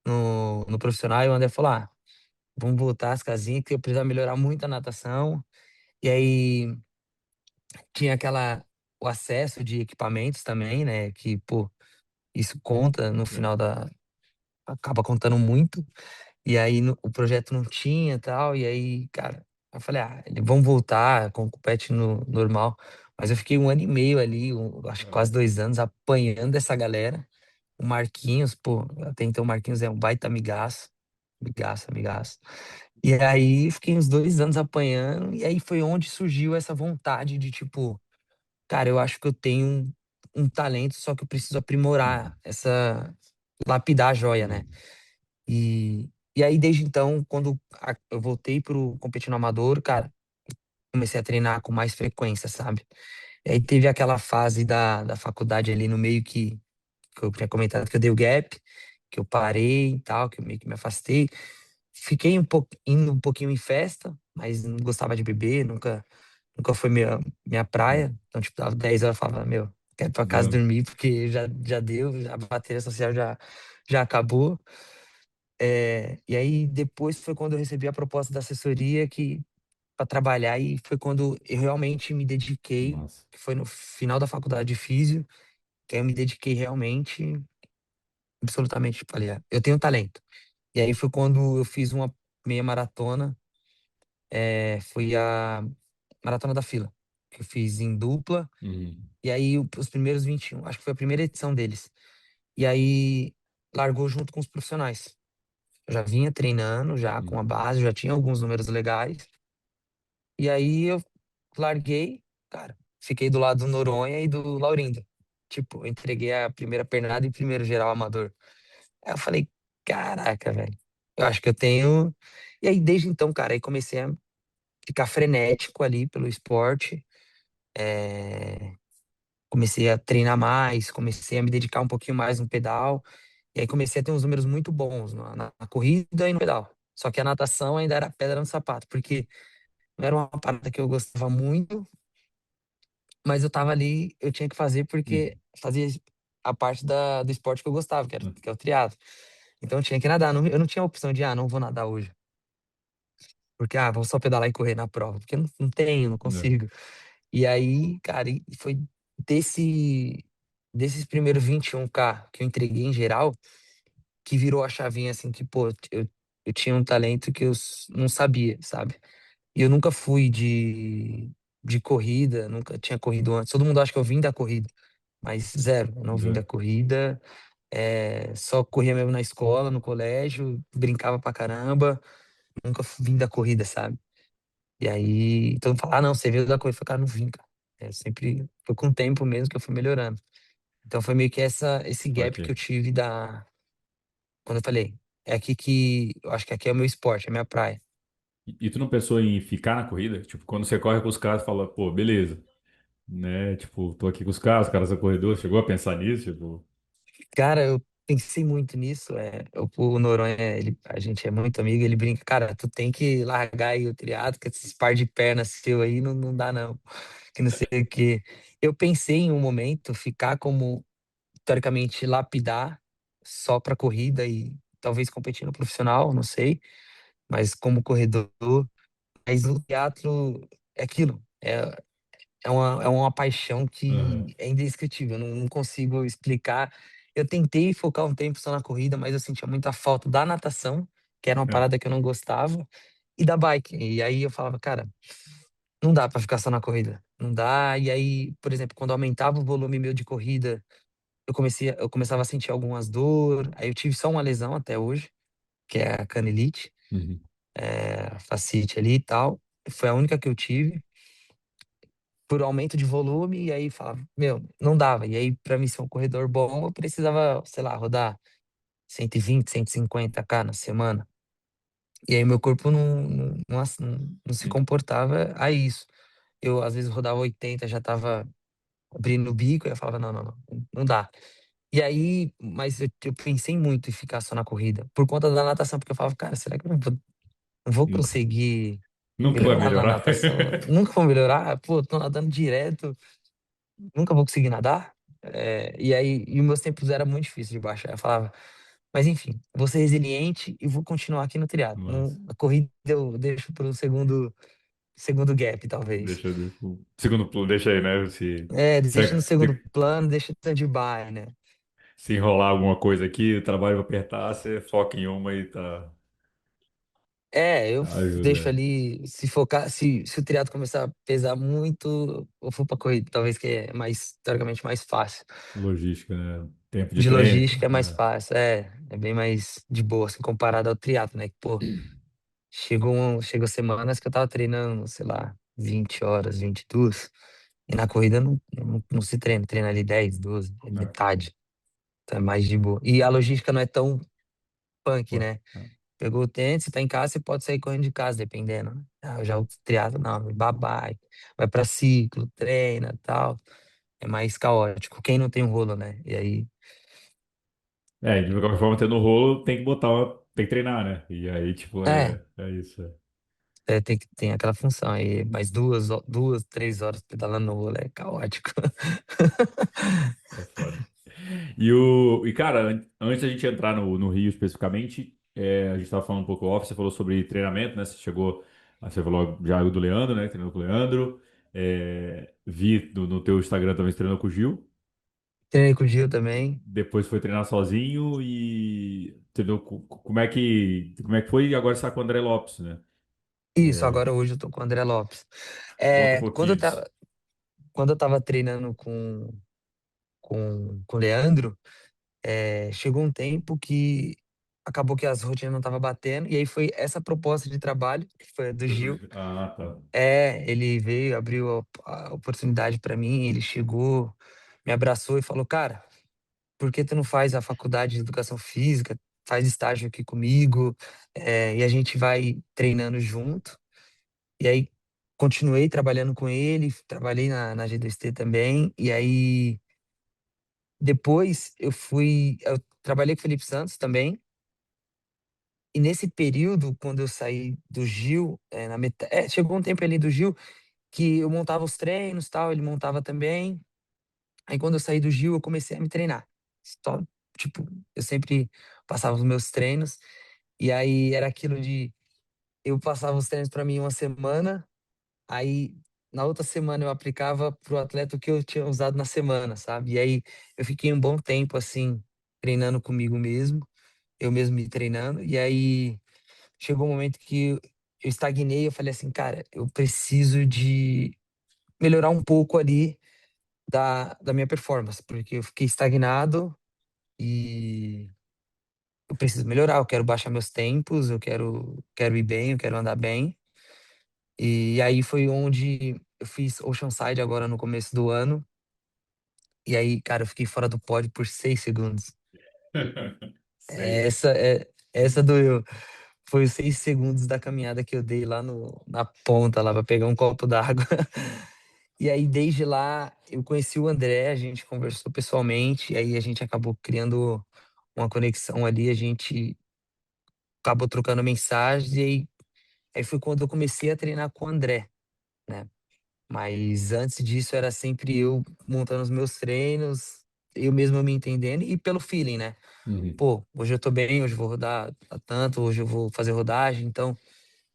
no profissional, e o André falou: ah, vamos voltar às casinhas, que eu precisava melhorar muito a natação. E aí tinha o acesso de equipamentos também, né? Que, pô, isso conta no É. final acaba contando muito. E aí o projeto não tinha e tal. E aí, cara, eu falei, ah, eles vão voltar com o pet no normal. Mas eu fiquei um ano e meio ali, acho que quase Caramba. 2 anos, apanhando essa galera. O Marquinhos, pô, até então o Marquinhos é um baita amigaço. Amigaço, amigaço. E aí fiquei uns 2 anos apanhando. E aí foi onde surgiu essa vontade de, tipo, cara, eu acho que eu tenho um talento, só que eu preciso Uhum. aprimorar lapidar a joia, né? Uhum. E aí, desde então, quando eu voltei pro competindo amador, cara, comecei a treinar com mais frequência, sabe? E aí teve aquela fase da faculdade ali no meio que eu tinha comentado que eu dei o gap, que eu parei e tal, que eu meio que me afastei. Fiquei indo um pouquinho em festa, mas não gostava de beber, nunca foi minha praia. Uhum. Então, tipo, dava 10 horas, eu falava, meu, quero ir pra casa Deu. dormir, porque já deu, a bateria social já acabou. E aí, depois foi quando eu recebi a proposta da assessoria que para trabalhar, e foi quando eu realmente me dediquei, Nossa. que foi no final da faculdade de físio, que aí eu me dediquei realmente, absolutamente, falei, "Ah, eu tenho talento." E aí foi quando eu fiz uma meia maratona, foi a Maratona da Fila, que eu fiz em dupla. Uhum. E aí os primeiros 21, acho que foi a primeira edição deles. E aí largou junto com os profissionais. Eu já vinha treinando, já com a Uhum. base, já tinha alguns números legais. E aí eu larguei, cara, fiquei do lado do Noronha e do Laurindo. Tipo, eu entreguei a primeira pernada e primeiro geral amador. Aí eu falei, caraca, velho, eu acho que eu tenho. E aí, desde então, cara, aí comecei a ficar frenético ali pelo esporte. é, Comecei a treinar mais, comecei a me dedicar um pouquinho mais no pedal. E aí comecei a ter uns números muito bons na corrida e no pedal. Só que a natação ainda era pedra no sapato, porque não era uma parada que eu gostava muito, mas eu tava ali, eu tinha que fazer porque Uhum. fazia a parte do esporte que eu gostava, Uhum. que é o triatlo. Então eu tinha que nadar. Eu não tinha a opção de, não vou nadar hoje. Porque, vou só pedalar e correr na prova. Porque eu não tenho, não É. consigo. E aí, cara, e foi desses primeiros 21K que eu entreguei em geral, que virou a chavinha assim, que, pô, eu tinha um talento que eu não sabia, sabe? E eu nunca fui de corrida, nunca tinha corrido antes. Todo mundo acha que eu vim da corrida, mas zero, eu não vim da É. corrida. Só corria mesmo na escola, no colégio, brincava pra caramba, nunca vim da corrida, sabe? E aí, todo mundo fala, não, você veio da corrida. Eu falei, cara, não vim, cara. Sempre foi com o tempo mesmo que eu fui melhorando. Então foi meio que esse gap que eu Saquei. tive quando eu falei, é aqui que, eu acho que aqui é o meu esporte, é a minha praia. E tu não pensou em ficar na corrida? Tipo, quando você corre com os caras, fala, pô, beleza, né? Tipo, tô aqui com os caras são corredores. Chegou a pensar nisso? Tipo, Cara, eu pensei muito nisso. O Noronha, a gente é muito amigo, ele brinca, cara, tu tem que largar aí o triatlo, que esses par de pernas seu aí não dá não, que não sei o quê. Eu pensei em um momento ficar como, teoricamente, lapidar só pra corrida e talvez competir no profissional, não sei, mas como corredor, mas o triatlo é aquilo. É uma paixão aham, que é indescritível, eu não consigo explicar. Eu tentei focar um tempo só na corrida, mas eu sentia muita falta da natação, que era uma é, parada que eu não gostava, e da bike. E aí eu falava, cara, não dá pra ficar só na corrida. Não dá. E aí, por exemplo, quando aumentava o volume meu de corrida, eu começava a sentir algumas dor. Aí eu tive só uma lesão até hoje, que é a canelite, uhum, a fascite ali e tal. Foi a única que eu tive por aumento de volume, e aí falava, meu, não dava. E aí, para mim ser um corredor bom, eu precisava, sei lá, rodar 120, 150 km na semana. E aí meu corpo não se comportava a isso. Eu, às vezes, rodava 80, já tava abrindo o bico, e eu falava, não, não, não, não dá. E aí, mas eu pensei muito em ficar só na corrida, por conta da natação, porque eu falava, cara, será que eu não vou conseguir Nunca vai melhorar na melhorar. natação? Nunca vou melhorar? Pô, tô nadando direto, nunca vou conseguir nadar? E aí, e os meus tempos era muito difícil de baixar. Eu falava, mas enfim, vou ser resiliente e vou continuar aqui no triatlo. Mas A corrida eu deixo para o segundo gap, talvez. deixa o segundo plano, deixa aí, né? Se, Deixa no segundo plano, deixa no stand-by, né? se enrolar alguma coisa aqui, o trabalho vai apertar, você foca em uma e tá. Eu deixo Ajuda. ali, se focar, se o triatlo começar a pesar muito, eu for pra corrida, talvez que é mais, teoricamente, mais fácil. Logística, né? Tempo de De treino. logística é mais fácil, é bem mais de boa, assim, comparado ao triatlo, né? Que, pô, chegou semanas que eu tava treinando, sei lá, 20 horas, 22, e na corrida não se treina ali 10, 12, é É. metade, então é mais de boa. E a logística não é tão punk, Pô, né? Pegou o tênis, você tá em casa, você pode sair correndo de casa, dependendo, né? Já o triatlo, não, babai, vai pra ciclo, treina, tal. É mais caótico. Quem não tem um rolo, né? E aí, de qualquer forma, tendo rolo, tem que botar, tem que treinar, né? E aí, tipo, é, é isso. tem aquela função aí, mais 2, 3 horas pedalando no rolo, é caótico. É foda. Cara, antes da gente entrar no Rio especificamente, a gente tava falando um pouco off, você falou sobre treinamento, né? Você falou já do Leandro, né? Treinou com o Leandro. Vi no teu Instagram também você treinou com o Gil. Treinei com o Gil também. Depois foi treinar sozinho e treinou como é que foi? E agora você está com o André Lopes, né? Isso, É, agora hoje eu tô com o André Lopes. conta um É, pouquinho disso. quando eu tava treinando com o Leandro, chegou um tempo que acabou que as rotinas não estavam batendo, e aí foi essa proposta de trabalho, que foi a do Gil. Ah, tá. Ele veio, abriu a oportunidade para mim, ele chegou, me abraçou e falou, cara, por que tu não faz a faculdade de educação física? Faz estágio aqui comigo, e a gente vai treinando junto. E aí continuei trabalhando com ele, trabalhei na G2T também, e aí depois eu trabalhei com o Felipe Santos também. E nesse período, quando eu saí do Gil, chegou um tempo ali do Gil que eu montava os treinos, tal, ele montava também. Aí quando eu saí do Gil, eu comecei a me treinar. Só, tipo, eu sempre passava os meus treinos e aí era aquilo de eu passava os treinos para mim uma semana, aí na outra semana eu aplicava pro atleta o que eu tinha usado na semana, sabe? E aí eu fiquei um bom tempo assim treinando comigo mesmo, eu mesmo me treinando, e aí chegou um momento que eu estagnei, eu falei assim, cara, eu preciso de melhorar um pouco ali da minha performance, porque eu fiquei estagnado e eu preciso melhorar, eu quero baixar meus tempos, eu quero ir bem, eu quero andar bem. E aí foi onde eu fiz Oceanside agora no começo do ano. E aí, cara, eu fiquei fora do pódio por 6 segundos. Sei. Essa doeu. Foi os 6 segundos da caminhada que eu dei lá na ponta, lá, pra pegar um copo d'água. E aí, desde lá, eu conheci o André, a gente conversou pessoalmente, e aí a gente acabou criando uma conexão ali, a gente acabou trocando mensagens, e aí foi quando eu comecei a treinar com o André, né? Mas antes disso era sempre eu montando os meus treinos, eu mesmo me entendendo e pelo feeling, né? Uhum. Pô, hoje eu tô bem, hoje eu vou rodar a tanto, hoje eu vou fazer rodagem, então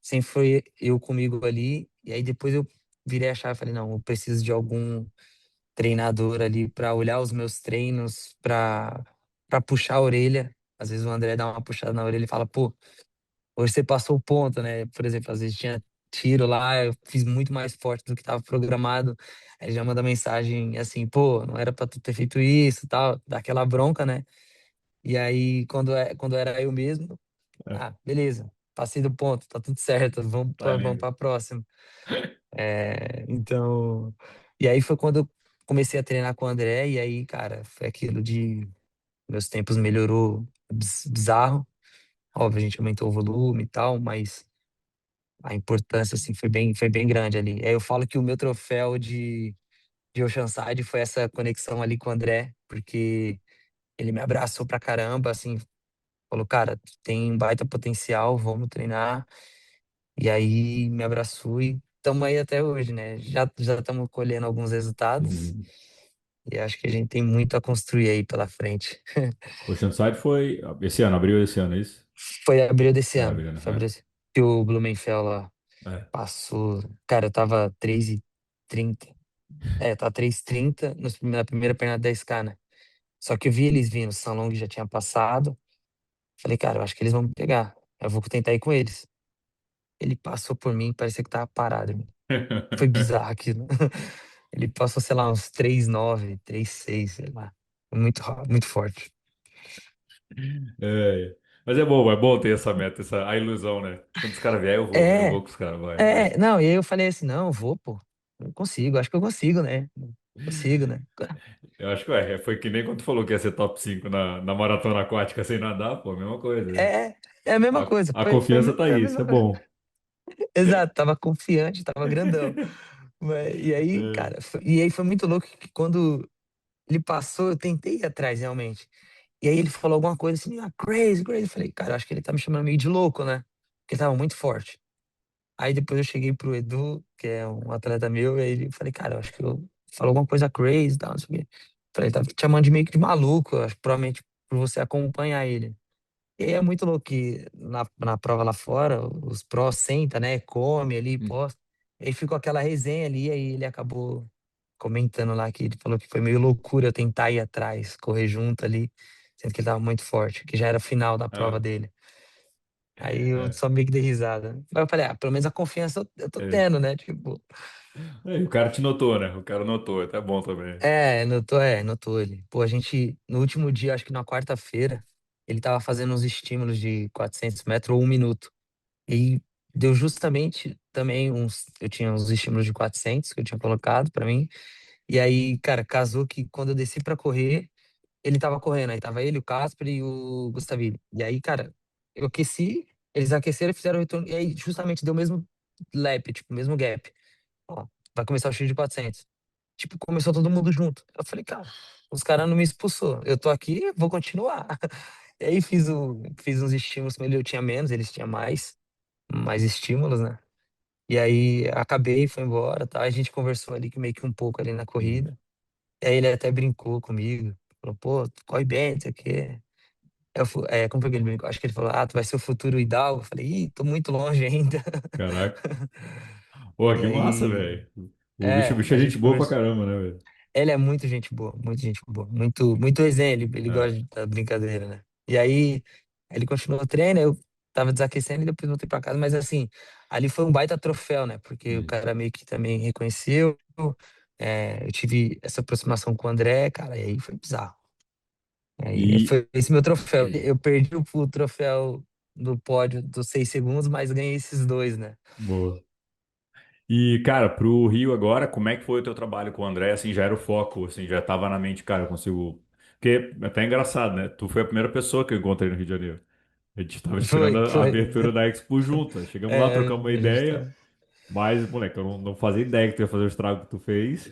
sempre foi eu comigo ali, e aí depois eu virei a chave e falei, não, eu preciso de algum treinador ali para olhar os meus treinos, para puxar a orelha. Às vezes o André dá uma puxada na orelha e fala, pô, hoje você passou o ponto, né? Por exemplo, às vezes tinha tiro lá, eu fiz muito mais forte do que estava programado. Aí ele já manda mensagem assim, pô, não era para tu ter feito isso, tal, dá aquela bronca, né? E aí quando era eu mesmo, É, beleza, passei do ponto, tá tudo certo, tá vamos lindo. para próxima. Então, e aí foi quando eu comecei a treinar com o André, e aí, cara, foi aquilo de. Meus tempos melhorou bizarro. Óbvio, a gente aumentou o volume e tal, mas a importância, assim, foi bem grande ali. Aí eu falo que o meu troféu de Oceanside foi essa conexão ali com o André, porque ele me abraçou pra caramba, assim, falou, cara, tu tem um baita potencial, vamos treinar. E aí me abraçou e estamos aí até hoje, né? Já estamos colhendo alguns resultados Uhum. e acho que a gente tem muito a construir aí pela frente. Oceanside foi esse ano, abriu esse ano, é isso? Foi abril desse É, ano, abriu, foi né? abril que o Blumenfeld lá É. passou. Cara, eu tava 3:30. Tá 3:30 na primeira perna da K, né? Só que eu vi eles vindo, o São Long já tinha passado. Falei, cara, eu acho que eles vão me pegar. Eu vou tentar ir com eles. Ele passou por mim, parecia que tava parado, irmão. Foi bizarro aquilo. Ele passou, sei lá, uns 3:9, 3:6, sei lá. Muito, muito forte. É. Mas é bom ter essa meta, a ilusão, né? Quando os caras vierem, eu vou É, com os caras, vai. Mas não, e aí eu falei assim, não, eu vou, pô. Eu consigo, acho que eu consigo, né? Consigo, né? eu acho que foi que nem quando tu falou que ia ser top 5 na maratona aquática sem nadar, pô, a mesma coisa. É, é a mesma A, coisa, a foi confiança tá a aí, isso é mesma coisa. bom. Exato, tava confiante, tava grandão. E aí, É. cara, e aí foi muito louco que quando ele passou, eu tentei ir atrás, realmente. E aí ele falou alguma coisa assim, crazy, crazy. Eu falei, cara, eu acho que ele tá me chamando meio de louco, né? Porque ele tava muito forte. Aí depois eu cheguei pro Edu, que é um atleta meu, e aí ele falei, cara, eu acho que eu falou alguma coisa crazy e tal, não sei o quê. Falei, tá te chamando de meio que de maluco, eu acho que provavelmente por você acompanhar ele. E aí é muito louco que na prova lá fora, os prós senta, né? Come ali, Hum. posta. E aí ficou aquela resenha ali, aí ele acabou comentando lá que ele falou que foi meio loucura eu tentar ir atrás, correr junto ali, sendo que ele tava muito forte, que já era final da prova Ah, dele. Aí eu é, só meio que dei risada. Mas eu falei, pelo menos a confiança eu tô é. tendo, né? Tipo, O cara te notou, né? O cara notou, é até bom também. notou ele. Pô, a gente, no último dia, acho que na quarta-feira, ele tava fazendo uns estímulos de 400 metros ou 1 minuto. E deu justamente também eu tinha uns estímulos de 400 que eu tinha colocado pra mim. E aí, cara, casou que quando eu desci pra correr, ele tava correndo. Aí tava ele, o Casper e o Gustavini. E aí, cara, eu aqueci, eles aqueceram e fizeram o retorno. E aí, justamente, deu o mesmo lap, tipo, o mesmo gap. Ó, vai começar o X de 400. Tipo, começou todo mundo junto. Eu falei, cara, os caras não me expulsou. Eu tô aqui, vou continuar. E aí fiz uns estímulos com ele, eu tinha menos, eles tinham mais estímulos, né? E aí acabei, foi embora, tá? A gente conversou ali que meio que um pouco ali na Uhum. corrida. E aí ele até brincou comigo. Falou, pô, tu corre bem, não sei o quê. Como foi que ele brincou? Acho que ele falou, tu vai ser o futuro Hidalgo. Eu falei, tô muito longe ainda. Caraca. Pô, E que massa, aí, velho. O bicho é a gente gente boa pra conversou. caramba, né, velho? Ele é muito gente boa, muito, muito resenha, ele É. gosta da brincadeira, né? E aí, ele continuou o treino, eu tava desaquecendo e depois voltei pra casa, mas assim, ali foi um baita troféu, né? Porque o Uhum. cara meio que também reconheceu, eu tive essa aproximação com o André, cara, e aí foi bizarro. Aí E. foi esse meu troféu. Eu perdi o troféu do pódio dos 6 segundos, mas ganhei esses dois, né? Boa. E, cara, pro Rio agora, como é que foi o teu trabalho com o André? Assim, já era o foco, assim, já tava na mente, cara, eu consigo. Porque é até engraçado, né? Tu foi a primeira pessoa que eu encontrei no Rio de Janeiro. A gente tava esperando a Foi. abertura da Expo junto. Chegamos lá, trocamos uma A gente ideia, tá. mas, moleque, eu não fazia ideia que tu ia fazer o estrago que tu fez.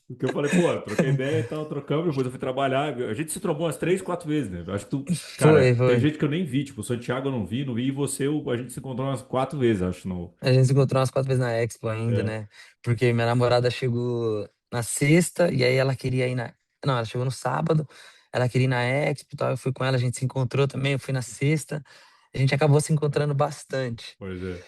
Porque eu falei, pô, troquei ideia e tal, trocamos, depois eu fui trabalhar. A gente se trombou umas 3, 4 vezes, né? Eu acho que tu, cara, tem Foi. gente que eu nem vi, tipo, o Santiago eu não vi, e você, a gente se encontrou umas 4 vezes, acho, no. A gente se encontrou umas 4 vezes na Expo ainda, É, né? Porque minha namorada chegou na sexta e aí ela queria ir na. Não, ela chegou no sábado, ela queria ir na Expo e tal. Eu fui com ela, a gente se encontrou também. Eu fui na sexta. A gente acabou se encontrando bastante. pois é.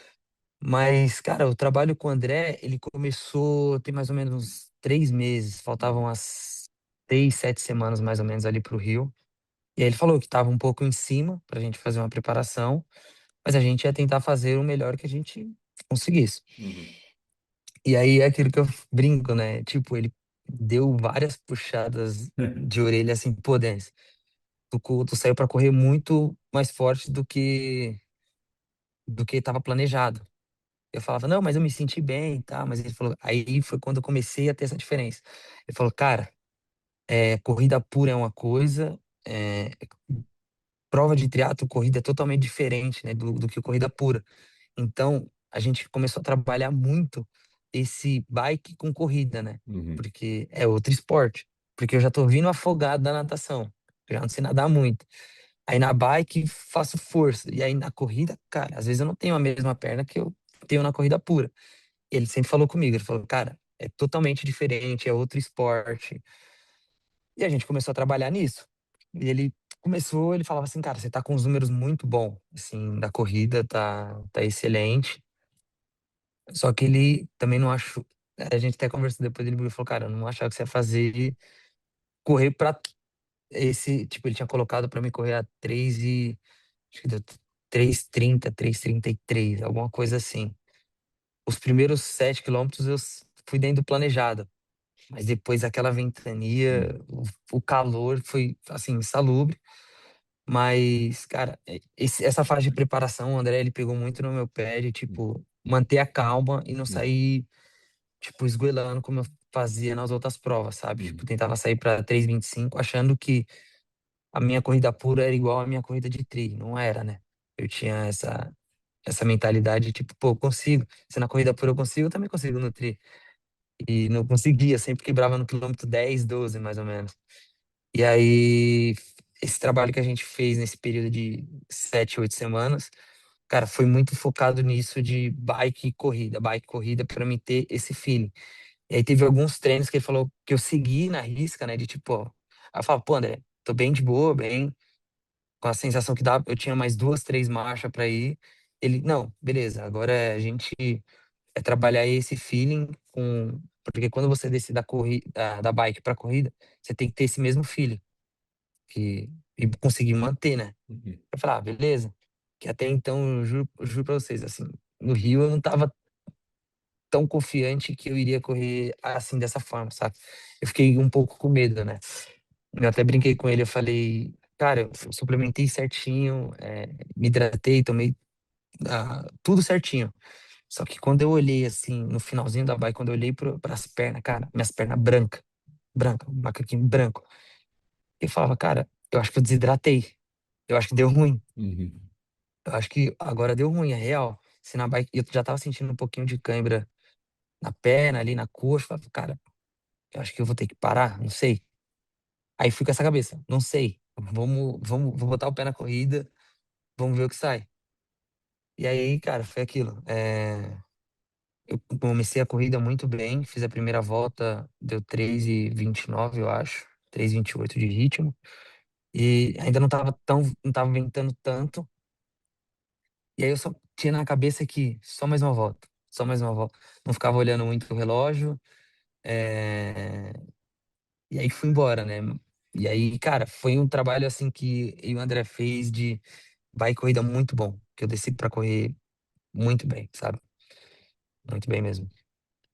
Mas, cara, o trabalho com o André, ele começou tem mais ou menos uns 3 meses. Faltavam Uhum. umas 6, 7 semanas mais ou menos ali pro Rio. E aí ele falou que tava um pouco em cima pra gente fazer uma preparação, mas a gente ia tentar fazer o melhor que a gente conseguisse. Uhum. E aí é aquilo que eu brinco, né? Tipo, ele deu várias puxadas de orelha assim, pô, Denis, tu saiu pra correr muito mais forte do que estava planejado. Eu falava, não, mas eu me senti bem, tá? Mas ele falou, aí foi quando eu comecei a ter essa diferença. Ele falou, cara, Corrida pura é uma coisa, é, prova de triatlo, corrida é totalmente diferente, né, do que corrida pura. Então, a gente começou a trabalhar muito esse bike com corrida, né? Uhum. Porque é outro esporte. Porque eu já tô vindo afogado da natação. Eu já não sei nadar muito. Aí na bike faço força. E aí na corrida, cara, às vezes eu não tenho a mesma perna que eu tenho na corrida pura. Ele sempre falou comigo, ele falou, cara, é totalmente diferente, é outro esporte. E a gente começou a trabalhar nisso. E ele falava assim, cara, você tá com os números muito bons, assim, da corrida, tá excelente. Só que ele também não achou. A gente até conversou depois, ele falou, cara, eu não achava que você ia fazer correr pra esse. Tipo, ele tinha colocado pra mim correr a 3 e. Acho que deu 3:30, 3:33, alguma coisa assim. Os primeiros 7 quilômetros fui dentro do planejado. Mas depois aquela ventania, Uhum. o calor foi, assim, insalubre. Mas, cara, essa fase de preparação, o André, ele pegou muito no meu pé de, tipo, manter a calma e não Uhum. sair tipo, esgoelando como eu fazia nas outras provas, sabe? Tipo, Uhum. tentava sair para 3:25 achando que a minha corrida pura era igual à minha corrida de tri. Não era, né? Eu tinha essa mentalidade, tipo, pô, eu consigo. Se na corrida pura eu consigo, eu também consigo no tri. E não conseguia, sempre quebrava no quilômetro 10, 12, mais ou menos. E aí, esse trabalho que a gente fez nesse período de 7, 8 semanas, cara, foi muito focado nisso de bike e corrida, para mim ter esse feeling. E aí teve alguns treinos que ele falou que eu segui na risca, né? De tipo, ó. Aí eu falava, pô, André, tô bem de boa, bem, com a sensação que dava, eu tinha mais duas, três marchas pra ir. Ele, não, beleza, agora a gente trabalhar esse feeling com. Porque quando você desce da corrida, da bike pra corrida, você tem que ter esse mesmo feeling e conseguir manter, né? Uhum. Eu falei, beleza. Que até então, eu juro pra vocês, assim, no Rio eu não tava tão confiante que eu iria correr assim dessa forma, sabe? Eu fiquei um pouco com medo, né? Eu até brinquei com ele, eu falei, cara, eu suplementei certinho, me hidratei, tomei tudo certinho. Só que quando eu olhei assim, no finalzinho da bike, quando eu olhei para as pernas, cara, minhas pernas branca, um macaquinho branco. Eu falava, cara, eu acho que eu desidratei. Eu acho que deu ruim. Uhum. Eu acho que agora deu ruim, é real. Se na bike, eu já tava sentindo um pouquinho de cãibra na perna, ali na coxa. Eu falava, cara, eu acho que eu vou ter que parar, não sei. Aí fui com essa cabeça, não sei. Vou botar o pé na corrida, vamos ver o que sai. E aí, cara, foi aquilo. Eu comecei a corrida muito bem, fiz a primeira volta, deu 3:29, eu acho, 3:28 de ritmo. E ainda não tava ventando tanto. E aí eu só tinha na cabeça que só mais uma volta, só mais uma volta. Não ficava olhando muito o relógio. é, E aí fui embora, né? E aí, cara, foi um trabalho assim que eu e o André fez de vai corrida muito bom, que eu desci pra correr muito bem, sabe? Muito bem mesmo.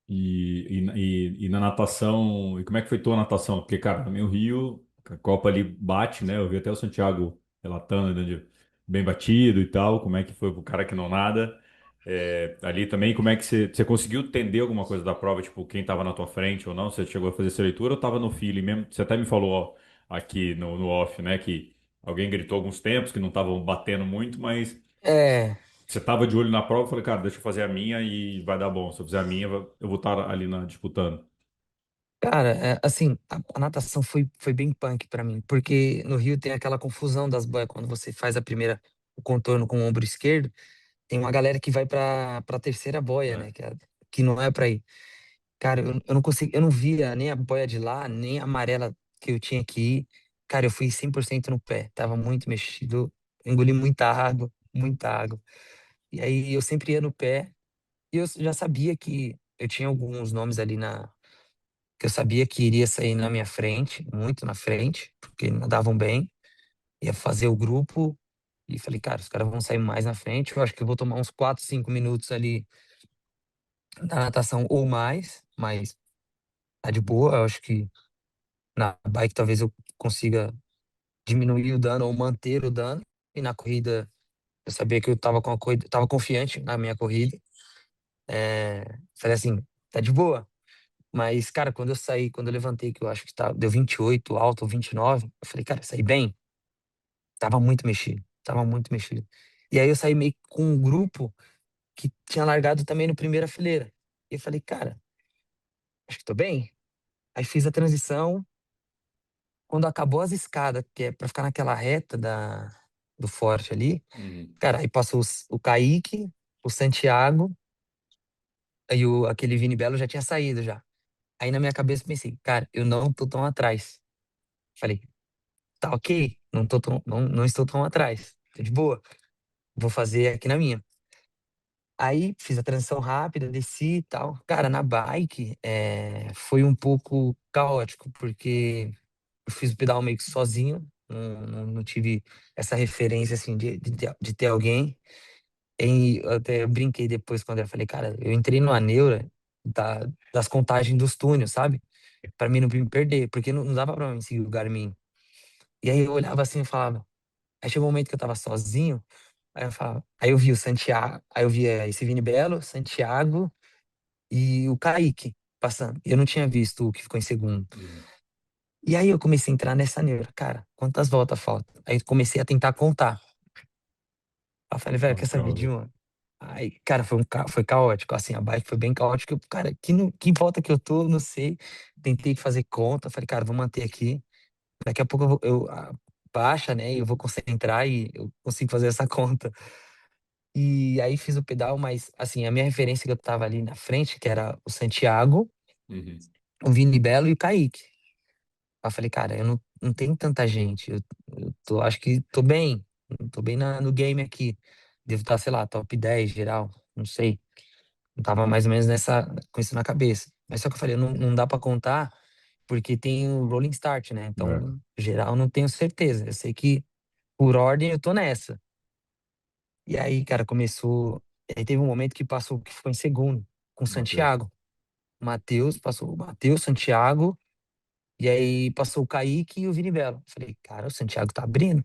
E na natação, e como é que foi tua natação? Porque, cara, também o Rio, a Copa ali bate, né? Eu vi até o Santiago relatando, né, bem batido e tal, como é que foi pro cara que não nada. Ali também, como é que você conseguiu entender alguma coisa da prova, tipo, quem tava na tua frente ou não? Você chegou a fazer essa leitura ou tava no feeling mesmo? Você até me falou, ó, aqui no off, né, que alguém gritou alguns tempos que não estavam batendo muito, mas É, você tava de olho na prova, eu falei, cara, deixa eu fazer a minha e vai dar bom. Se eu fizer a minha, eu vou estar ali disputando. cara, assim, a natação foi bem punk pra mim, porque no Rio tem aquela confusão das boias, quando você faz o contorno com o ombro esquerdo, tem uma galera que vai pra terceira boia, É. né, que não é pra ir. Cara, eu não consigo, eu não via nem a boia de lá, nem a amarela que eu tinha que ir. Cara, eu fui 100% no pé, tava muito mexido, engoli muita água, muita água. E aí eu sempre ia no pé, e eu já sabia que eu tinha alguns nomes ali que eu sabia que iria sair na minha frente, muito na frente, porque nadavam bem, ia fazer o grupo, e falei, cara, os caras vão sair mais na frente, eu acho que eu vou tomar uns 4, 5 minutos ali da natação ou mais, mas tá de boa, eu acho que na bike talvez eu consiga diminuir o dano ou manter o dano. E na corrida eu sabia que eu tava com a corrida, tava confiante na minha corrida. Falei assim, tá de boa. Mas, cara, quando eu saí, quando eu levantei, que eu acho que deu 28 alto ou 29, eu falei, cara, eu saí bem. Tava muito mexido, tava muito mexido. E aí eu saí meio que com um grupo que tinha largado também no primeira fileira. E eu falei, cara, acho que tô bem. Aí fiz a transição. Quando acabou as escadas, que é pra ficar naquela reta do forte ali, Uhum. cara, aí passou o Kaique, o Santiago, aí aquele Vini Belo já tinha saído já. Aí na minha cabeça eu pensei, cara, eu não tô tão atrás. Falei, tá ok, não estou tão atrás. Tô de boa. Vou fazer aqui na minha. Aí fiz a transição rápida, desci e tal. Cara, na bike foi um pouco caótico, porque eu fiz o pedal meio que sozinho. Não tive essa referência assim de ter alguém. E eu até brinquei depois quando eu falei, cara, eu entrei numa neura das contagens dos túneis, sabe? Pra mim não me perder, porque não dava pra mim seguir o Garmin. E aí eu olhava assim e falava. Aí chegou um momento que eu tava sozinho, aí eu falava, aí eu vi o Santiago, aí eu via esse Vini Belo, Santiago e o Kaique passando. Eu não tinha visto o que ficou em segundo. Uhum. E aí eu comecei a entrar nessa neura, cara, quantas voltas faltam? Aí comecei a tentar contar. Aí eu falei, velho, Uma quer saber de prova. uma? Aí, cara, foi caótico, assim, a bike foi bem caótica. Cara, que volta que eu tô, não sei. Tentei fazer conta, falei, cara, vou manter aqui. Daqui a pouco baixa, né, e eu vou concentrar e eu consigo fazer essa conta. E aí fiz o pedal, mas, assim, a minha referência que eu tava ali na frente, que era o Santiago, Uhum. o Vini Belo e o Kaique. Aí eu falei, cara, eu não tenho tanta gente. Acho que tô bem no game aqui. Devo estar, sei lá, top 10 geral, não sei. Eu tava mais ou menos com isso na cabeça. Mas só que eu falei, não dá pra contar, porque tem o rolling start, né? É. Então, geral, não tenho certeza. Eu sei que, por ordem, eu tô nessa. E aí, cara, começou. Aí teve um momento que passou, que ficou em segundo, com o Matheus. Santiago. Passou o Matheus, Santiago, e aí passou o Kaique e o Vini Belo. Falei, cara, o Santiago tá abrindo.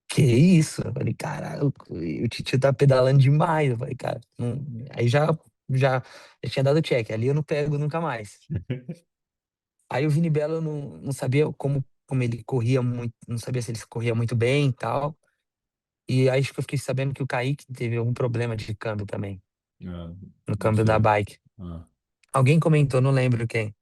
Que isso? Eu falei, cara, o Titio tá pedalando demais. Eu falei, cara, aí já tinha dado check. Ali eu não pego nunca mais. Aí o Vini Belo eu não sabia como ele corria muito, não sabia se ele corria muito bem e tal. E aí acho que eu fiquei sabendo que o Kaique teve algum problema de câmbio também, Ah, no não câmbio da sei. bike. Ah, Alguém comentou, não lembro quem.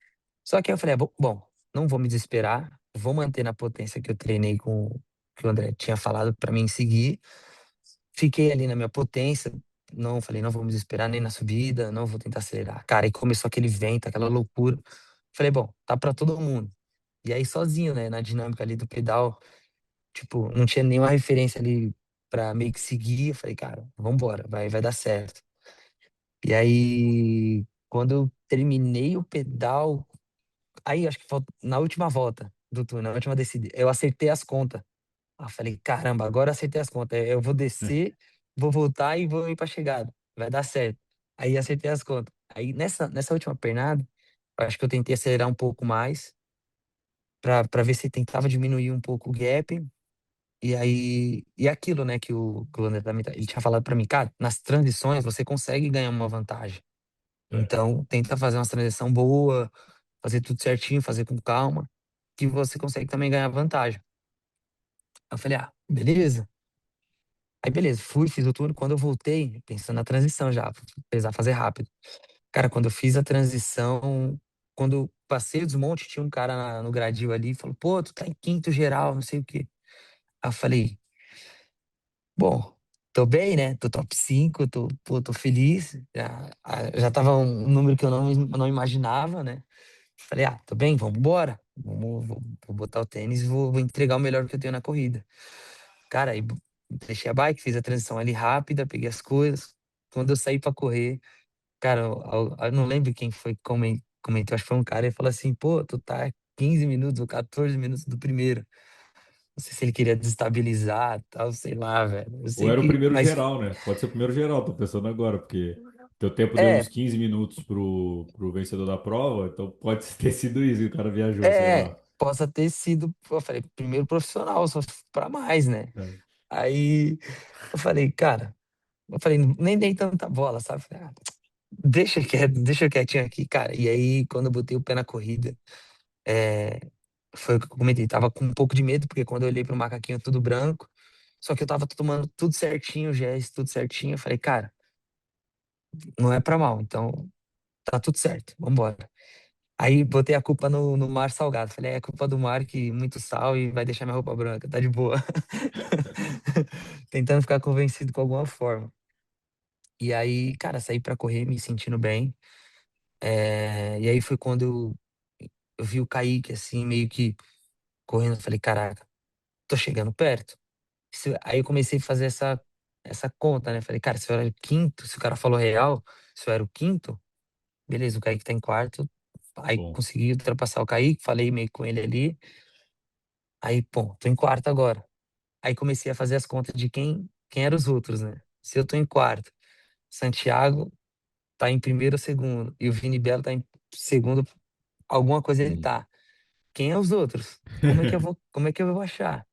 Só que eu falei, bom, não vou me desesperar, vou manter na potência que eu treinei que o André tinha falado pra mim seguir. Fiquei ali na minha potência, não falei, não vou me desesperar nem na subida, não vou tentar acelerar. Cara, aí começou aquele vento, aquela loucura. Falei, bom, tá pra todo mundo. E aí sozinho, né, na dinâmica ali do pedal, tipo, não tinha nenhuma referência ali pra meio que seguir. Eu falei, cara, vambora, vai dar certo. E aí, quando eu terminei o pedal, aí acho que na última volta do túnel, na última descida, eu acertei as contas. Aí eu falei, caramba, agora eu acertei as contas. Eu vou descer, vou voltar e vou ir pra chegada. Vai dar certo. Aí acertei as contas. Aí nessa última pernada, eu acho que eu tentei acelerar um pouco mais pra ver se tentava diminuir um pouco o gap. E aí, e aquilo, né, que o André também, ele tinha falado pra mim, cara, nas transições você consegue ganhar uma vantagem. é. Então, tenta fazer uma transição boa, fazer tudo certinho, fazer com calma, que você consegue também ganhar vantagem. Aí eu falei, ah, beleza. Aí, beleza, fiz o turno. Quando eu voltei, pensando na transição já, precisar fazer rápido. Cara, quando eu fiz a transição, quando eu passei o desmonte, tinha um cara no gradil ali, e falou, pô, tu tá em quinto geral, não sei o quê. Aí eu falei, bom, tô bem, né? Tô top 5, pô, tô feliz. Já tava um número que eu não imaginava, né? Falei, ah, tô bem, vamos embora. Vou botar o tênis e vou entregar o melhor que eu tenho na corrida. Cara, aí deixei a bike, fiz a transição ali rápida, peguei as coisas. Quando eu saí pra correr, cara, eu não lembro quem foi que comentou, acho que foi um cara, e falou assim, pô, tu tá 15 minutos ou 14 minutos do primeiro. Não sei se ele queria desestabilizar, tal, sei lá, velho. Eu Ou sei era o que, primeiro mas geral, né? Pode ser o primeiro geral, tô pensando agora, porque teu tempo deu uns é, 15 minutos pro vencedor da prova, então pode ter sido isso que o cara viajou, sei é, lá. possa ter sido, eu falei, primeiro profissional, só pra mais, né? É. Aí eu falei, cara, nem dei tanta bola, sabe? Falei, ah, deixa quietinho aqui, cara. E aí, quando eu botei o pé na corrida, é, foi o que eu comentei, tava com um pouco de medo, porque quando eu olhei pro macaquinho tudo branco, só que eu tava tomando tudo certinho, o gesto, tudo certinho. Eu falei, cara, não é pra mal, então tá tudo certo, vambora. Aí botei a culpa no mar salgado. Falei, é culpa do mar que muito sal e vai deixar minha roupa branca, tá de boa. Tentando ficar convencido com alguma forma. E aí, cara, saí pra correr me sentindo bem. E aí foi quando eu vi o Kaique, assim, meio que correndo. Eu falei, caraca, tô chegando perto. Aí eu comecei a fazer essa conta, né? Falei, cara, se eu era o quinto, se o cara falou real, se eu era o quinto, beleza, o Kaique tá em quarto. Aí Bom, consegui ultrapassar o Kaique, falei meio com ele ali. Aí, pô, tô em quarto agora. Aí comecei a fazer as contas de quem eram os outros, né? Se eu tô em quarto, Santiago tá em primeiro ou segundo, e o Vini Belo tá em segundo, alguma coisa ele hum. tá. Quem é os outros? Como é que eu vou achar?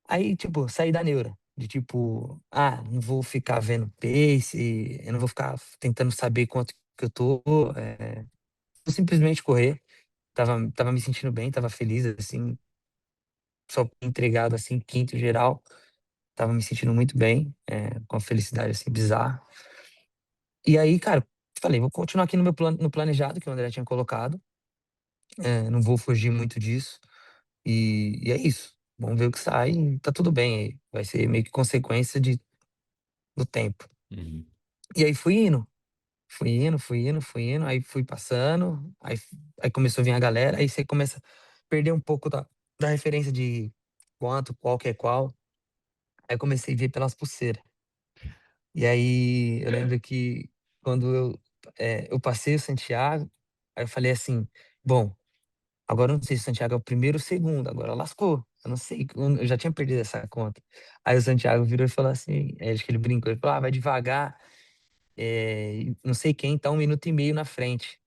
Aí, tipo, saí da neura. De tipo, não vou ficar vendo pace, eu não vou ficar tentando saber quanto que eu tô. Vou simplesmente correr. Tava me sentindo bem, tava feliz, assim, só entregado, assim, quinto geral. Tava me sentindo muito bem, com a felicidade, assim, bizarra. E aí, cara, falei, vou continuar aqui no meu plano, no planejado que o André tinha colocado. Não vou fugir muito disso. E é isso. Vamos ver o que sai. E tá tudo bem aí. Vai ser meio que consequência do tempo. Uhum. E aí fui indo. Aí fui passando. Aí começou a vir a galera. Aí você começa a perder um pouco da referência de qual que é qual. Aí comecei a ver pelas pulseiras. E aí eu lembro que quando eu passei o Santiago, aí eu falei assim, bom, agora eu não sei se o Santiago é o primeiro ou o segundo, agora lascou. Eu não sei, eu já tinha perdido essa conta. Aí o Santiago virou e falou assim, acho que ele brincou, ele falou, vai devagar, não sei quem tá 1 minuto e meio na frente.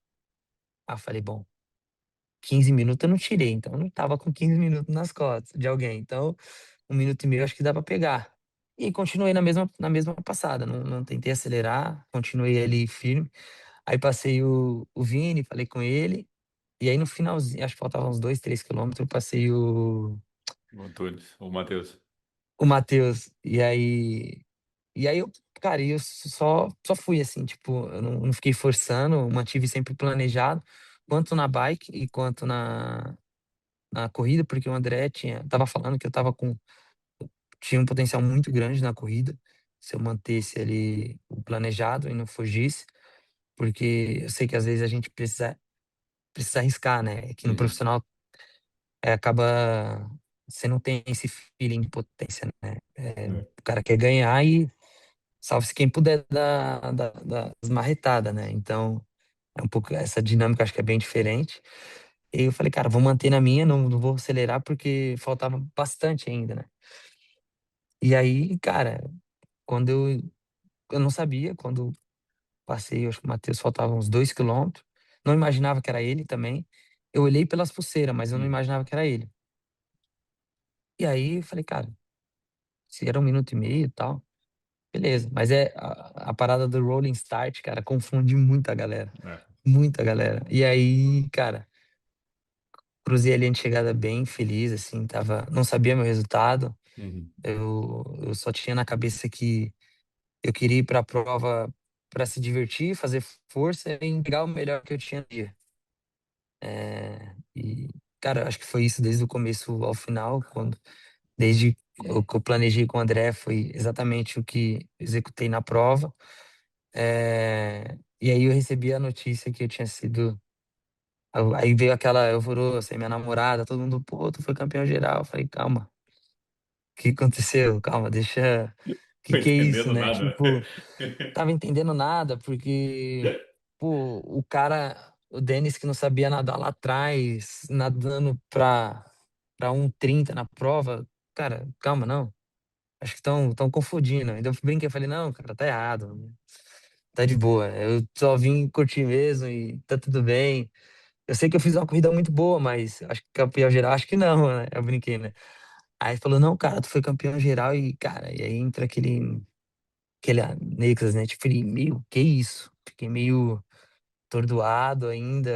Aí eu falei, bom, 15 minutos eu não tirei, então eu não tava com 15 minutos nas costas de alguém. Então, 1 minuto e meio eu acho que dá pra pegar. E continuei na mesma passada, não tentei acelerar, continuei ali firme. Aí passei o Vini, falei com ele. E aí no finalzinho, acho que faltavam uns 2, 3 quilômetros, eu passei O Antônio, o Matheus. o Matheus. E aí cara, eu só fui assim, tipo, eu não fiquei forçando, mantive sempre planejado, quanto na bike e quanto na corrida, porque o André tava falando que tinha um potencial muito grande na corrida, se eu mantesse ali o planejado e não fugisse, porque eu sei que às vezes a gente precisa arriscar, né? Que no Uhum. profissional acaba você não tem esse feeling de potência, né? É. O cara quer ganhar e salve-se quem puder das marretadas, né? Então, é um pouco essa dinâmica, acho que é bem diferente. E eu falei, cara, vou manter na minha, não vou acelerar porque faltava bastante ainda, né? E aí, cara, quando eu não sabia, quando passei, eu acho que o Matheus faltava uns 2 quilômetros, não imaginava que era ele também. Eu olhei pelas pulseiras, mas eu não Hum. imaginava que era ele. E aí, eu falei, cara, se era 1 minuto e meio e tal, beleza. Mas a parada do rolling start, cara, confunde muita galera. É. Muita galera. E aí, cara, cruzei a linha de chegada bem feliz, assim, não sabia meu resultado. Uhum. Eu só tinha na cabeça que eu queria ir pra prova para se divertir, fazer força e entregar o melhor que eu tinha no dia. E, cara, acho que foi isso desde o começo ao final, desde o que eu planejei com o André foi exatamente o que executei na prova. E aí eu recebi a notícia que eu tinha sido. Aí veio aquela alvoroço, aí minha namorada, todo mundo, pô, tu foi campeão geral. Eu falei, calma, o que aconteceu? Calma, deixa. O Tô que é isso, entendendo né? nada. Tipo, tava entendendo nada, porque, pô, o Denis que não sabia nadar lá atrás, nadando pra 1,30 na prova, cara, calma, não. Acho que estão confundindo. Então eu brinquei, falei, não, cara, tá errado. Tá de boa. Eu só vim curtir mesmo e tá tudo bem. Eu sei que eu fiz uma corrida muito boa, mas acho que campeão geral, acho que não, né? Eu brinquei, né? Aí ele falou, não, cara, tu foi campeão geral e, cara, e aí entra aquele. aquele Nexus, né? Tipo, falei, meio, que isso? Fiquei meio atordoado ainda.